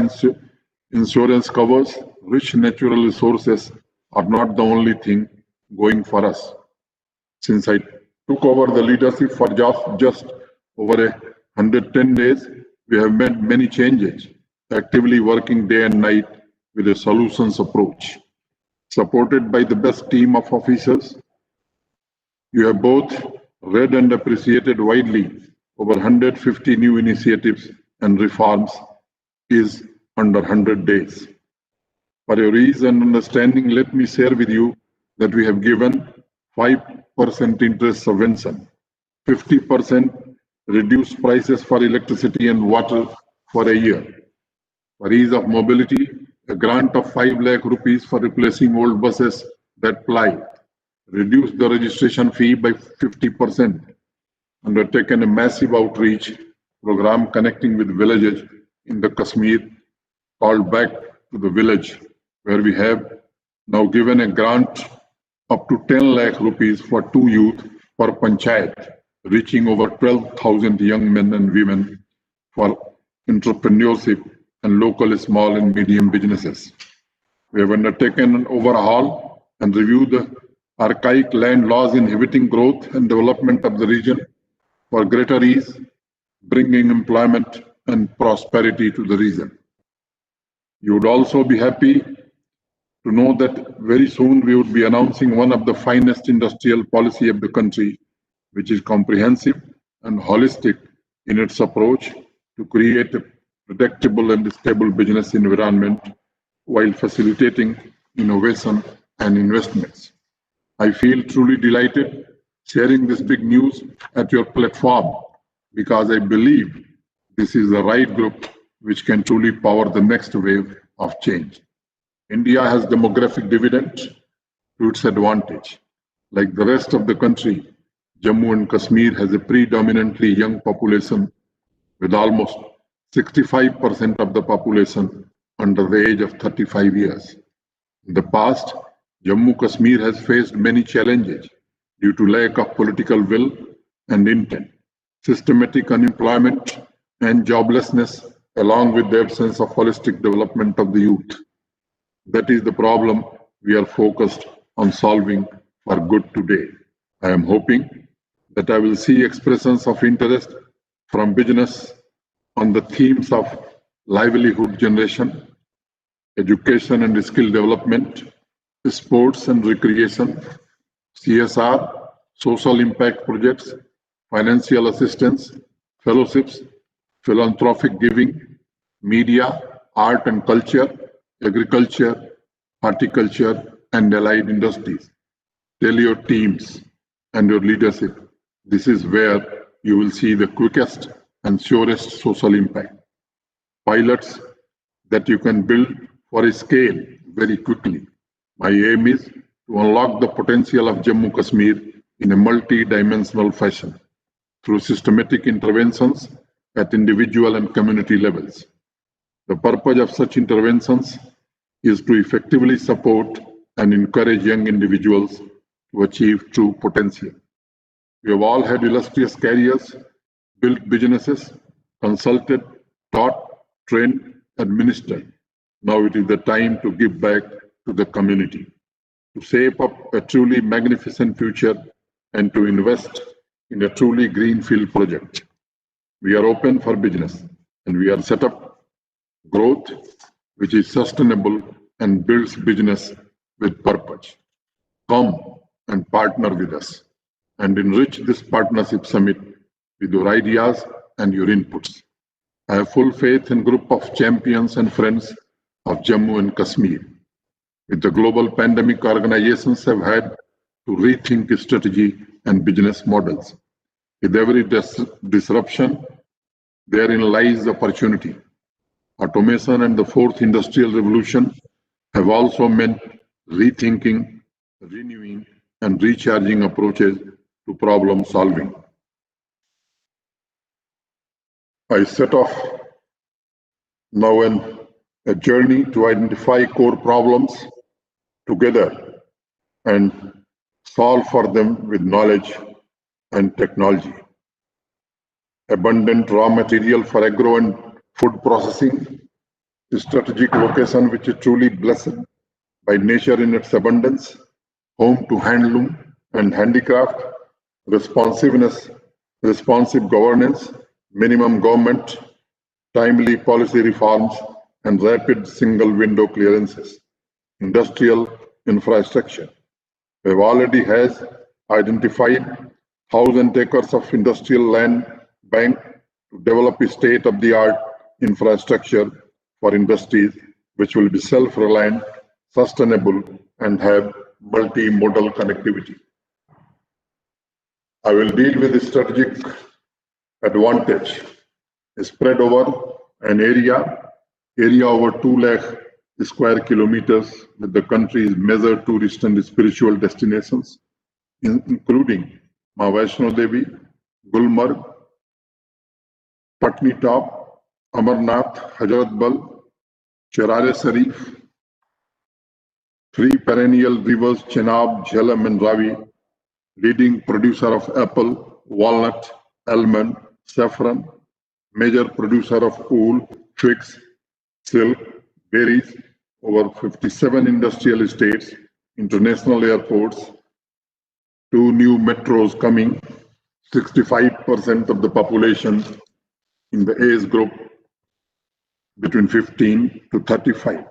insurance covers, rich natural resources are not the only thing going for us. Since I took over the leadership for just over 110 days, we have made many changes, actively working day and night with a solutions approach. Supported by the best team of officers, you have both read and appreciated widely over 150 new initiatives and reforms is under 100 days. For your ease and understanding, let me share with you that we have given 5% interest subvention, 50% reduced prices for electricity and water for a year. For ease of mobility, a grant of 5 lakh rupees for replacing old buses that ply, reduced the registration fee by 50%, undertaken a massive outreach program connecting with villages in the Kashmir called Back to the Village, where we have now given a grant up to 10 lakh rupees for 2 youth per panchayat, reaching over 12,000 young men and women for entrepreneurship and local small and medium businesses. We have undertaken an overhaul and reviewed the archaic land laws inhibiting growth and development of the region for greater ease, bringing employment and prosperity to the region. You would also be happy to know that very soon we would be announcing one of the finest industrial policy of the country, which is comprehensive and holistic in its approach to create a predictable and stable business environment while facilitating innovation and investments. I feel truly delighted sharing this big news at your platform because I believe this is the right group which can truly power the next wave of change. India has demographic dividend to its advantage. Like the rest of the country, Jammu and Kashmir has a predominantly young population with almost 65% of the population under the age of 35 years. In the past, Jammu Kashmir has faced many challenges due to lack of political will and intent, systematic unemployment and joblessness, along with the absence of holistic development of the youth. That is the problem we are focused on solving for good today. I am hoping that I will see expressions of interest from business on the themes of livelihood generation, education and skill development, sports and recreation, CSR, social impact projects, financial assistance, fellowships, philanthropic giving, media, art and culture, agriculture, horticulture, and allied industries. Tell your teams and your leadership, this is where you will see the quickest and surest social impact. Pilots that you can build for a scale very quickly. My aim is to unlock the potential of Jammu Kashmir in a multi-dimensional fashion through systematic interventions at individual and community levels. The purpose of such interventions is to effectively support and encourage young individuals to achieve true potential. We have all had illustrious careers, built businesses, consulted, taught, trained, administered. Now it is the time to give back to the community, to shape up a truly magnificent future and to invest in a truly greenfield project. We are open for business and we are set up growth which is sustainable and builds business with purpose. Come and partner with us and enrich this partnership summit with your ideas and your inputs. I have full faith in a group of champions and friends of Jammu and Kashmir. With the global pandemic, organizations have had to rethink strategy and business models. With every disruption, therein lies opportunity. Automation and the fourth industrial revolution have also meant rethinking, renewing, and recharging approaches to problem solving. I set off now a journey to identify core problems together and solve for them with knowledge and technology. Abundant raw material for agro and food processing, strategic location which is truly blessed by nature in its abundance, home to handloom and handicraft, responsiveness, responsive governance, minimum government, timely policy reforms, and rapid single window clearances. Industrial infrastructure. We have already has identified 1,000 acres of industrial land bank to develop a state-of-the-art infrastructure for industries which will be self-reliant, sustainable, and have multimodal connectivity. I will deal with the strategic advantage spread over an area over 2 lakh square kilometers with the country's major tourist and spiritual destinations, including Maa Vaishno Devi, Gulmarg, Patni Top, Amarnath, Hazrat Bal, Charare Sharif, 3 perennial rivers Chenab, Jhelum and Ravi, leading producer of apple, walnut, almond, saffron, major producer of wool, figs, silk, berries, over 57 industrial estates, international airports, 2 new metros coming, 65% of the population in the age group between 15 to 35.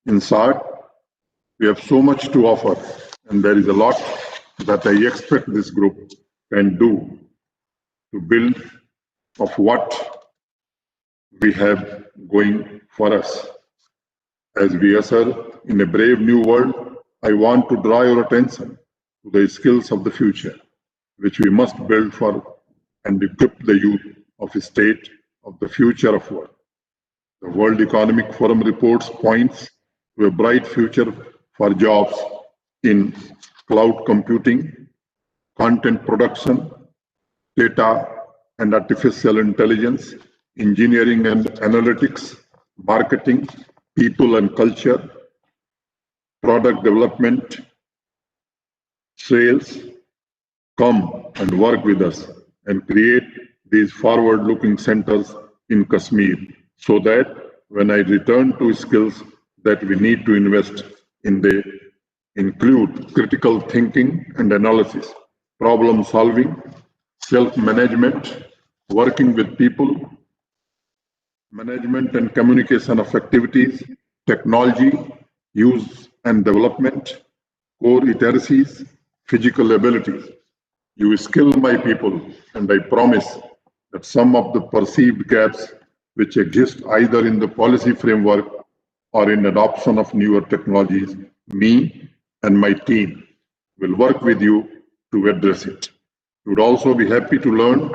In short, we have so much to offer, and there is a lot that I expect this group can do to build of what we have going for us. As we usher in a brave new world, I want to draw your attention to the skills of the future, which we must build for and equip the youth of a state of the future of work. The World Economic Forum reports points to a bright future for jobs in cloud computing, content production, data and artificial intelligence, engineering and analytics, marketing, people and culture, product development, sales. Come and work with us and create these forward-looking centers in Kashmir so that when I return to skills that we need to invest in, they include critical thinking and analysis, problem solving, self-management, working with people, management and communication of activities, technology, use and development, core literacies, physical abilities. You skill my people, and I promise that some of the perceived gaps which exist either in the policy framework or in adoption of newer technologies, me and my team will work with you to address it. You would also be happy to learn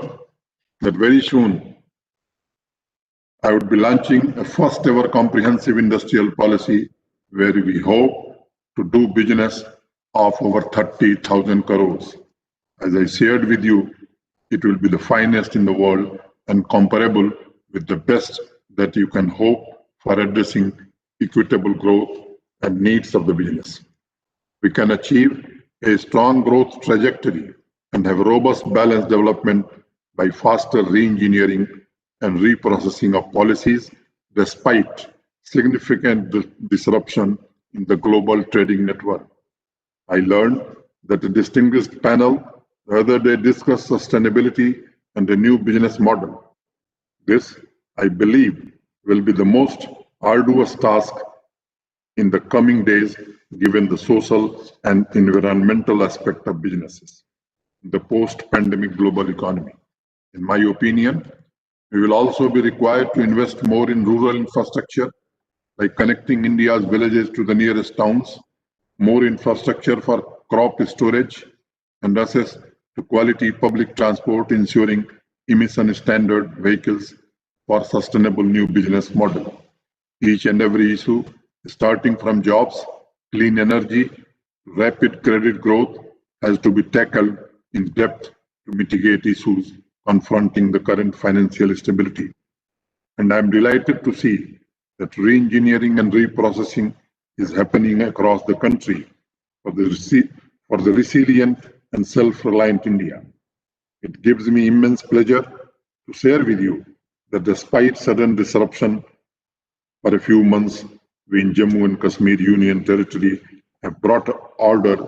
that very soon I would be launching a first ever comprehensive industrial policy where we hope to do business of over 30,000 crores. As I shared with you, it will be the finest in the world and comparable with the best that you can hope for addressing equitable growth and needs of the business. We can achieve a strong growth trajectory and have robust balanced development by faster re-engineering and reprocessing of policies despite significant disruption in the global trading network. I learned that a distinguished panel the other day discussed sustainability and a new business model. This, I believe, will be the most arduous task in the coming days given the social and environmental aspect of businesses in the post-pandemic global economy. In my opinion, we will also be required to invest more in rural infrastructure, like connecting India's villages to the nearest towns, more infrastructure for crop storage, and access to quality public transport, ensuring emission standard vehicles for sustainable new business model. Each and every issue, starting from jobs, clean energy, rapid credit growth, has to be tackled in depth to mitigate issues confronting the current financial stability. And I am delighted to see that re-engineering and reprocessing is happening across the country for the resilient and self-reliant India. It gives me immense pleasure to share with you that despite sudden disruption for a few months, we in Jammu and Kashmir Union Territory have brought order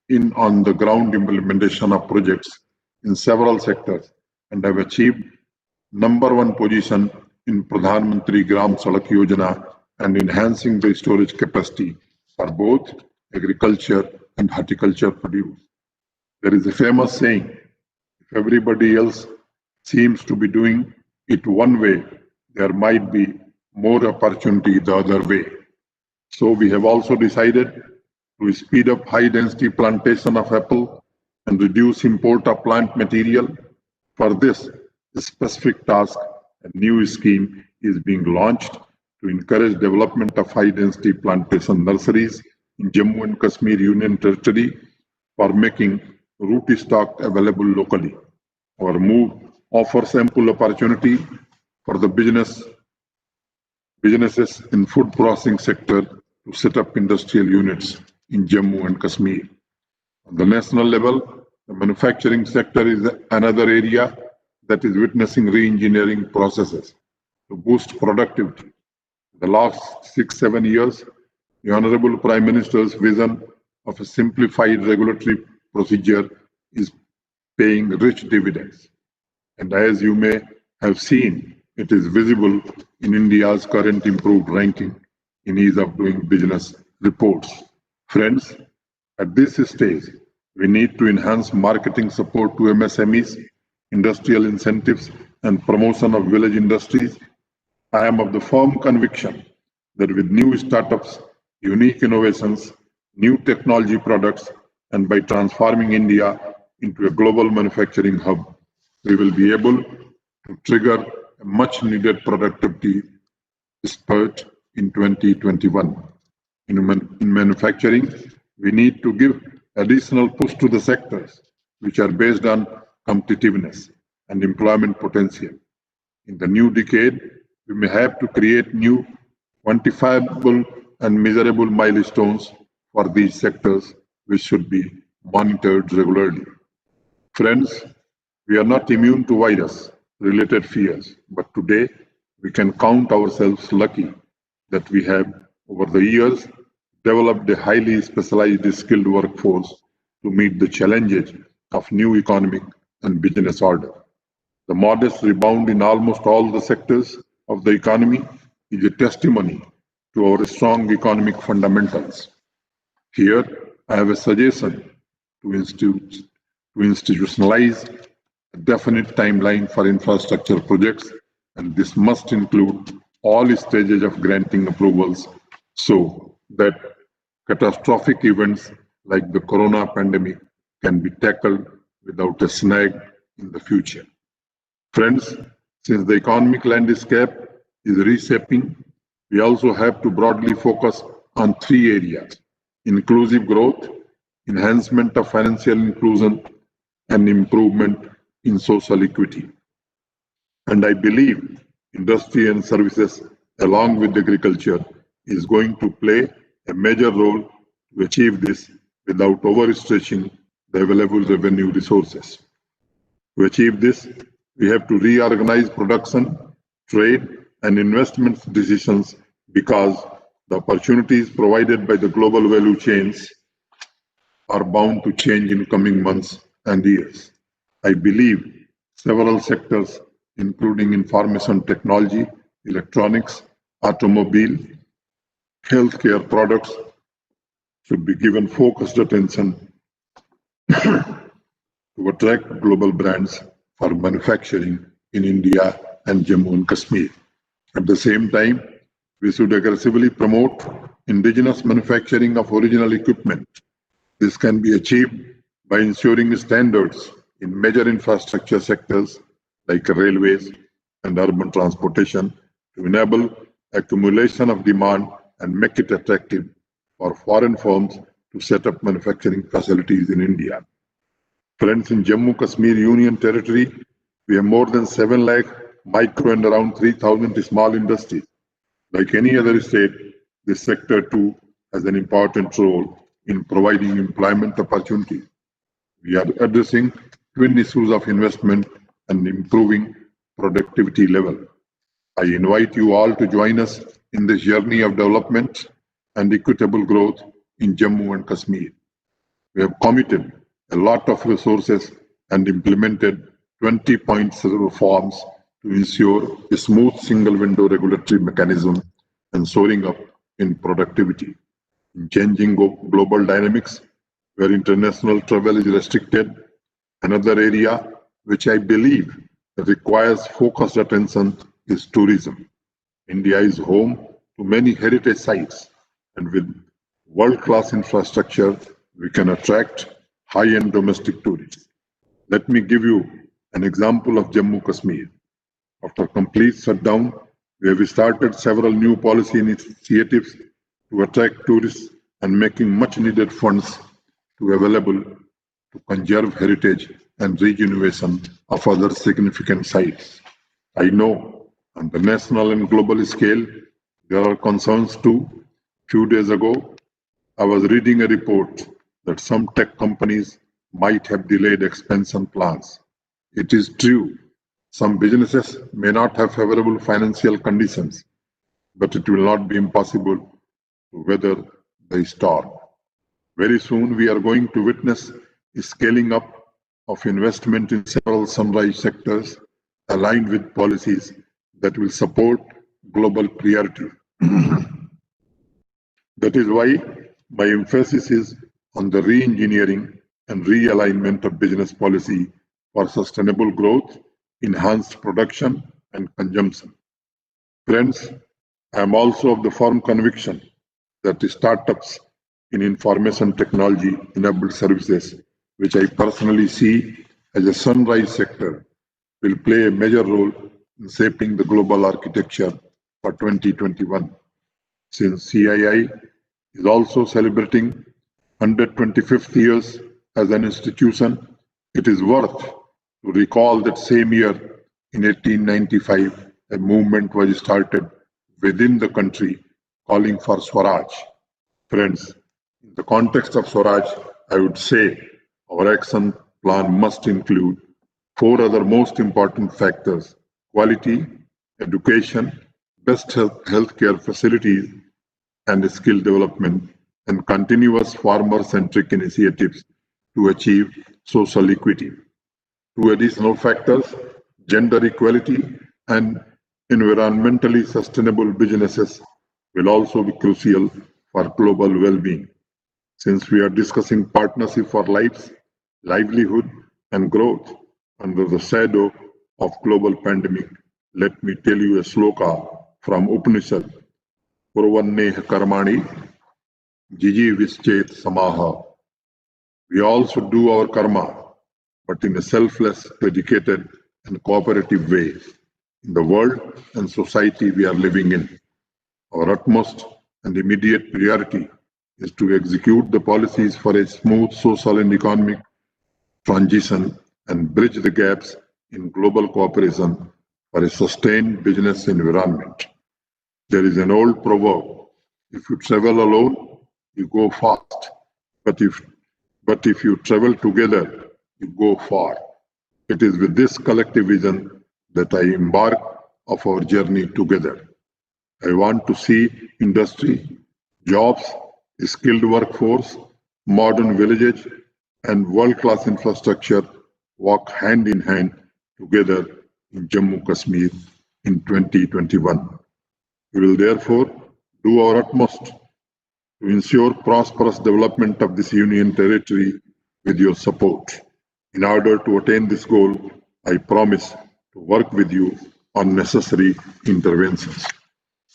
in on the ground implementation of projects in several sectors and have achieved #1 position in Pradhan Mantri Gram Sadak Yojana and enhancing the storage capacity for both agriculture and horticulture produce. There is a famous saying, if everybody else seems to be doing it one way, there might be more opportunity the other way. So we have also decided to speed up high-density plantation of apple and reduce import of plant material. For this specific task, a new scheme is being launched to encourage development of high-density plantation nurseries in Jammu and Kashmir Union Territory for making root stock available locally. Our move offers ample opportunity for the businesses in food processing sector to set up industrial units in Jammu and Kashmir. On the national level, the manufacturing sector is another area that is witnessing re-engineering processes to boost productivity. The last 6-7 years, the Honorable Prime Minister's vision of a simplified regulatory procedure is paying rich dividends. And as you may have seen, it is visible in India's current improved ranking in ease of doing business reports. Friends, at this stage, we need to enhance marketing support to MSMEs, industrial incentives, and promotion of village industries. I am of the firm conviction that with new startups, unique innovations, new technology products, and by transforming India into a global manufacturing hub, we will be able to trigger a much-needed productivity spurt in 2021. In manufacturing, we need to give additional push to the sectors which are based on competitiveness and employment potential. In the new decade, we may have to create new quantifiable and measurable milestones for these sectors, which should be monitored regularly. Friends, we are not immune to virus-related fears, but today we can count ourselves lucky that we have, over the years, developed a highly specialized skilled workforce to meet the challenges of new economic and business order. The modest rebound in almost all the sectors of the economy is a testimony to our strong economic fundamentals. Here, I have a suggestion to institutionalize a definite timeline for infrastructure projects, and this must include all stages of granting approvals so that catastrophic events like the corona pandemic can be tackled without a snag in the future. Friends, since the economic landscape is reshaping, we also have to broadly focus on 3 areas: inclusive growth, enhancement of financial inclusion, and improvement in social equity. And I believe industry and services, along with agriculture, is going to play a major role to achieve this without overstretching the available revenue resources. To achieve this, we have to reorganize production, trade, and investment decisions because the opportunities provided by the global value chains are bound to change in coming months and years. I believe several sectors, including information technology, electronics, automobile, healthcare products, should be given focused attention to attract global brands for manufacturing in India and Jammu and Kashmir. At the same time, we should aggressively promote indigenous manufacturing of original equipment. This can be achieved by ensuring standards in major infrastructure sectors like railways and urban transportation to enable accumulation of demand and make it attractive for foreign firms to set up manufacturing facilities in India. Friends, in Jammu Kashmir Union Territory, we have more than 7 lakh micro and around 3,000 small industries. Like any other state, this sector too has an important role in providing employment opportunities. We are addressing twin issues of investment and improving productivity level. I invite you all to join us in this journey of development and equitable growth in Jammu and Kashmir. We have committed a lot of resources and implemented 20 reforms to ensure a smooth single window regulatory mechanism and soaring up in productivity. In changing global dynamics, where international travel is restricted, another area which I believe requires focused attention is tourism. India is home to many heritage sites, and with world-class infrastructure, we can attract high-end domestic tourists. Let me give you an example of Jammu Kashmir. After complete shutdown, we have started several new policy initiatives to attract tourists and making much needed funds available to conserve heritage and regeneration of other significant sites. I know on the national and global scale, there are concerns too. Few days ago, I was reading a report that some tech companies might have delayed expansion plans. It is true, some businesses may not have favorable financial conditions, but it will not be impossible to weather the storm. Very soon, we are going to witness a scaling up of investment in several sunrise sectors aligned with policies that will support global priority. That is why my emphasis is on the re-engineering and realignment of business policy for sustainable growth, enhanced production and consumption. Friends, I am also of the firm conviction that the startups in information technology enabled services, which I personally see as a sunrise sector, will play a major role in shaping the global architecture for 2021. Since CII is also celebrating 125th years as an institution, it is worth to recall that same year, in 1895, a movement was started within the country calling for Swaraj. Friends, in the context of Swaraj, I would say our action plan must include 4 other most important factors: quality, education, best healthcare facilities, and skill development, and continuous farmer-centric initiatives to achieve social equity. 2 additional factors, gender equality and environmentally sustainable businesses, will also be crucial for global well-being. Since we are discussing partnership for lives, livelihood, and growth under the shadow of global pandemic, let me tell you a sloka from Upanishad. Purvanne karmani, jiji vischet samaha. We all should do our karma, but in a selfless, dedicated, and cooperative way in the world and society we are living in. Our utmost and immediate priority is to execute the policies for a smooth social and economic transition and bridge the gaps in global cooperation for a sustained business environment. There is an old proverb, if you travel alone, you go fast, but if you travel together, you go far. It is with this collective vision that I embark of our journey together. I want to see industry, jobs, a skilled workforce, modern villages, and world-class infrastructure walk hand in hand together in Jammu Kashmir in 2021. We will therefore do our utmost to ensure prosperous development of this union territory with your support. In order to attain this goal, I promise to work with you on necessary interventions.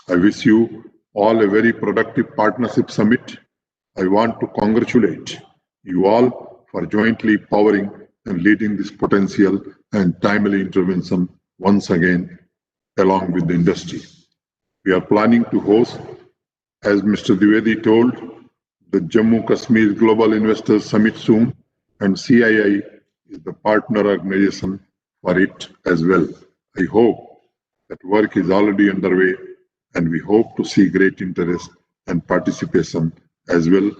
I wish you all a very productive partnership summit. I want to congratulate you all for jointly powering and leading this potential and timely intervention once again along with the industry. We are planning to host, as Mr. Dwivedi told, the Jammu Kashmir Global Investors Summit soon, and CII is the partner organization for it as well. I hope that work is already underway, and we hope to see great interest and participation as well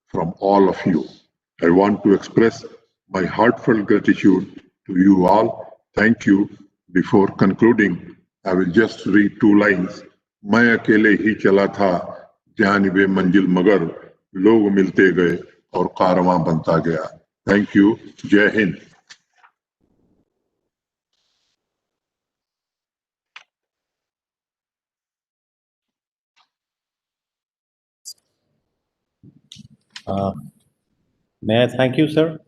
from all of you. I want to express my heartfelt gratitude to you all. Thank you. Before concluding, I will just read 2 lines. मैं अकेले ही चला था जानिबे मंजिल मगर लोग मिलते गए और कारवां बनता गया. Thank you. जय Hind. May I thank you, sir,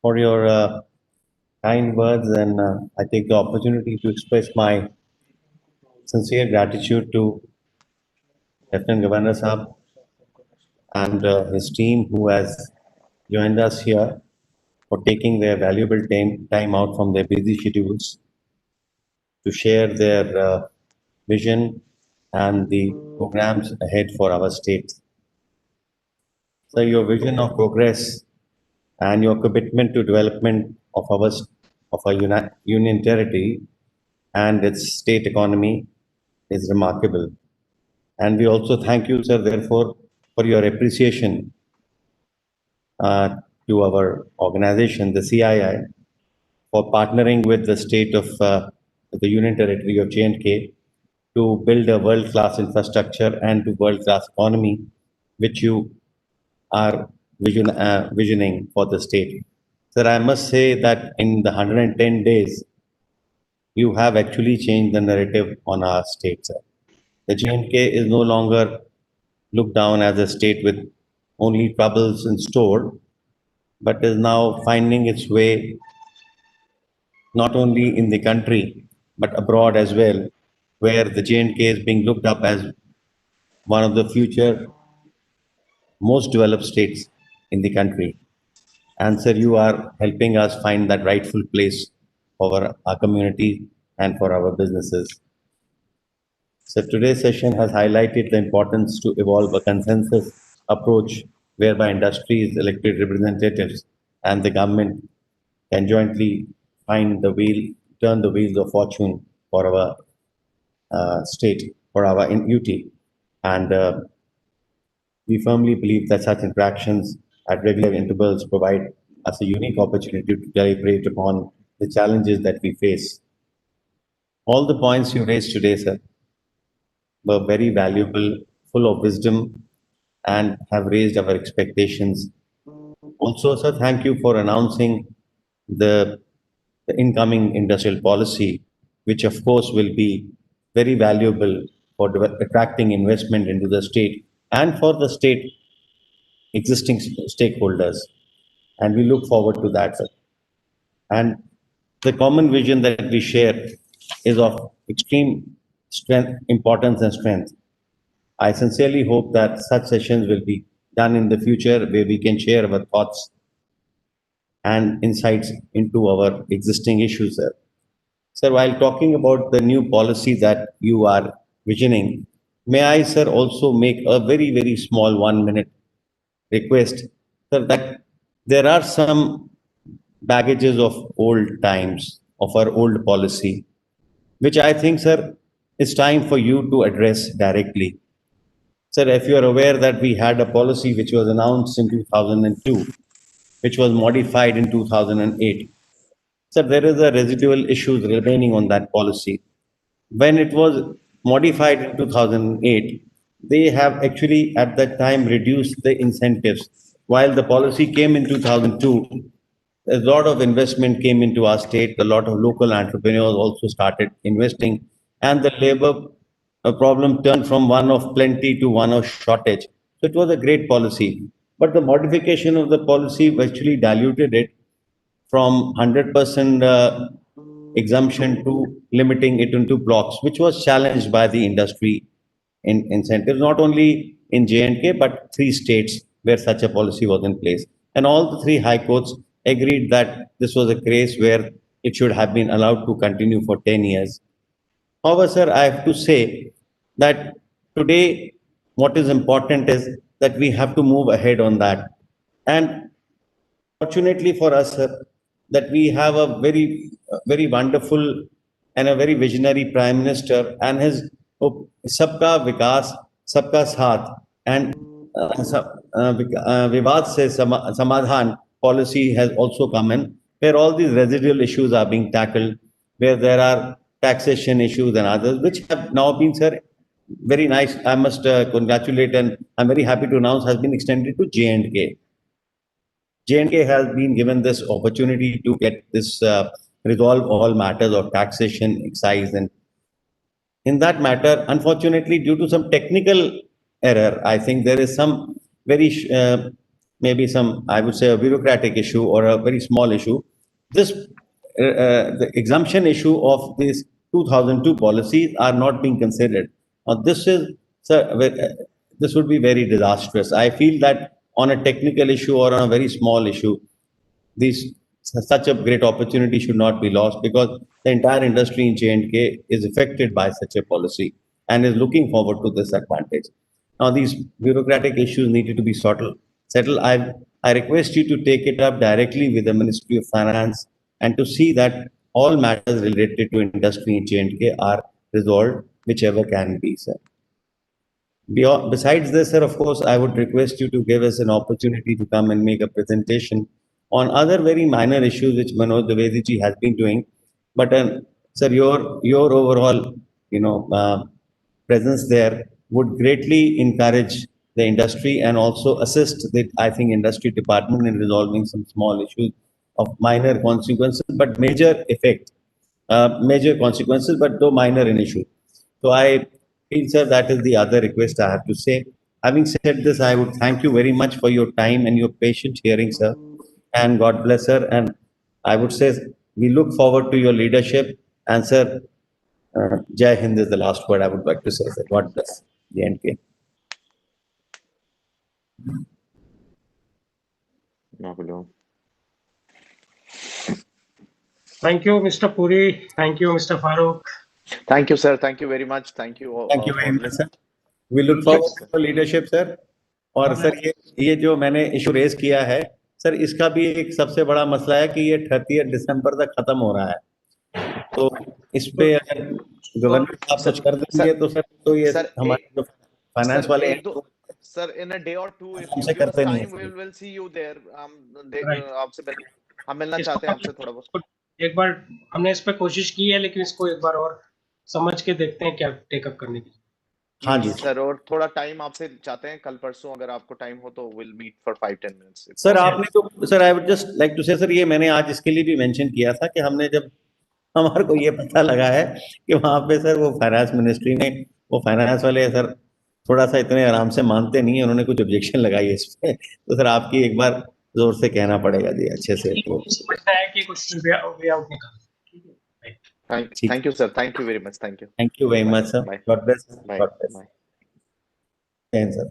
for your kind words, and I take the opportunity to express my sincere gratitude to Lieutenant Governor Saab and his team who has joined us here for taking their valuable time out from their busy schedules to share their vision and the programs ahead for our state. So your vision of progress and your commitment to development of our union territory and its state economy is remarkable. And we also thank you, sir, therefore, for your appreciation to our organization, the CII, for partnering with the state of the Union Territory of J&K to build a world-class infrastructure and to world-class economy, which you are visioning for the state. Sir, I must say that in the 110 days, you have actually changed the narrative on our state, sir. The J&K is no longer looked down as a state with only troubles in store, but is now finding its way not only in the country, but abroad as well, where the J&K is being looked up as one of the future most developed states in the country. And sir, you are helping us find that rightful place for our community and for our businesses. So today's session has highlighted the importance to evolve a consensus approach whereby industries, elected representatives, and the government can jointly find the wheel, turn the wheels of fortune for our state, for our UT. And we firmly believe that such interactions at regular intervals provide us a unique opportunity to deliberate upon the challenges that we face. All the points you raised today, sir, were very valuable, full of wisdom, and have raised our expectations. Also, sir, thank you for announcing the incoming industrial policy, which of course will be very valuable for attracting investment into the state and for the state existing stakeholders. And we look forward to that, sir. And the common vision that we share is of extreme strength, importance and strength. I sincerely hope that such sessions will be done in the future where we can share our thoughts and insights into our existing issues, sir. Sir, while talking about the new policy that you are visioning, may I, sir, also make a very, very small 1-minute request, sir, that there are some baggages of old times, of our old policy, which I think, sir, it's time for you to address directly. Sir, if you are aware that we had a policy which was announced in 2002, which was modified in 2008. Sir, there is a residual issues remaining on that policy. When it was modified in 2008, they have actually at that time reduced the incentives. While the policy came in 2002, a lot of investment came into our state, a lot of local entrepreneurs also started investing, and the labor problem turned from one of plenty to one of shortage. So it was a great policy. But the modification of the policy actually diluted it from 100% exemption to limiting it into blocks, which was challenged by the industry in incentives, not only in J&K, but 3 states where such a policy was in place. And all the 3 high courts agreed that this was a case where it should have been allowed to continue for 10 years. However, sir, I have to say that today what is important is that we have to move ahead on that. And fortunately for us, sir, that we have a very wonderful and a very visionary Prime Minister, and his Sabka Vikas, Sabka Saath, and Vivad se Samadhan policy has also come in, where all these residual issues are being tackled, where there are taxation issues and others, which have now been, sir, very nice. I must congratulate, and I'm very happy to announce has been extended to J&K. J&K has been given this opportunity to get this resolve all matters of taxation, excise, and in that matter, unfortunately, due to some technical error, I think there is some very maybe some, I would say, a bureaucratic issue or a very small issue. This the exemption issue of these 2002 policies are not being considered. Now, this is, sir, this would be very disastrous. I feel that on a technical issue or on a very small issue, such a great opportunity should not be lost, because the entire industry in J&K is affected by such a policy and is looking forward to this advantage. Now, these bureaucratic issues needed to be settled. I request you to take it up directly with the Ministry of Finance and to see that all matters related to industry in J&K are resolved, whichever can be, sir. Besides this, sir, of course, I would request you to give us an opportunity to come and make a presentation on other very minor issues which Manoj Dwivedi ji has been doing. But sir, your overall, presence there would greatly encourage the industry and also assist the, I think, industry department in resolving some small issues of minor consequences, but major effect, major consequences, but though minor in issue. So I feel, sir, that is the other request I have to say. Having said this, I would thank you very much for your time and your patient hearing, sir. And God bless, sir. And I would say we look forward to your leadership. And, sir, Jai Hind is the last word I would like to say, sir. God bless the NK. Thank you, Mr. Puri. Thank you, Mr. Farooq. Thank you, sir. Thank you very much. Thank you all. Thank you very much, sir. We look forward to your leadership, sir. और sir ये जो मैंने issue raise किया है, sir, इसका भी एक सबसे बड़ा मसला है कि ये 30 दिसंबर तक खत्म हो रहा है। तो इस पे अगर गवर्नमेंट आप कुछ कर देंगे तो सर, तो ये हमारे जो फाइनेंस वाले sir, in a day or two, if हमसे you give us करते नहीं time, we'll see you there. आपसे हम मिलना चाहते हैं आपसे थोड़ा बहुत। एक बार हमने इस पे कोशिश की है, लेकिन इसको एक बार और समझ के देखते हैं क्या टेकअप करने की। हाँ जी सर, और थोड़ा टाइम आपसे चाहते हैं, कल परसों अगर आपको टाइम हो तो will meet for 5-10 minutes. Sir, आपने तो, sir, I would just like to say, sir, ये मैंने आज इसके लिए भी मेंशन किया था कि हमने जब हमारे को ये पता लगा है कि वहाँ पे, सर, वो फाइनेंस मिनिस्ट्री ने, वो फाइनेंस वाले, सर, थोड़ा सा इतने आराम से मानते नहीं है, उन्होंने कुछ ऑब्जेक्शन लगाई है इस पे, तो सर आपकी एक बार जोर से कहना पड़ेगा जी, अच्छे से। समझना है कि कुछ वे आउट निकाल। Thank you, sir. Thank you very much. Thank you. Thank you very much, sir. Bye. God bless. Bye. God bless. Bye. Thanks, sir.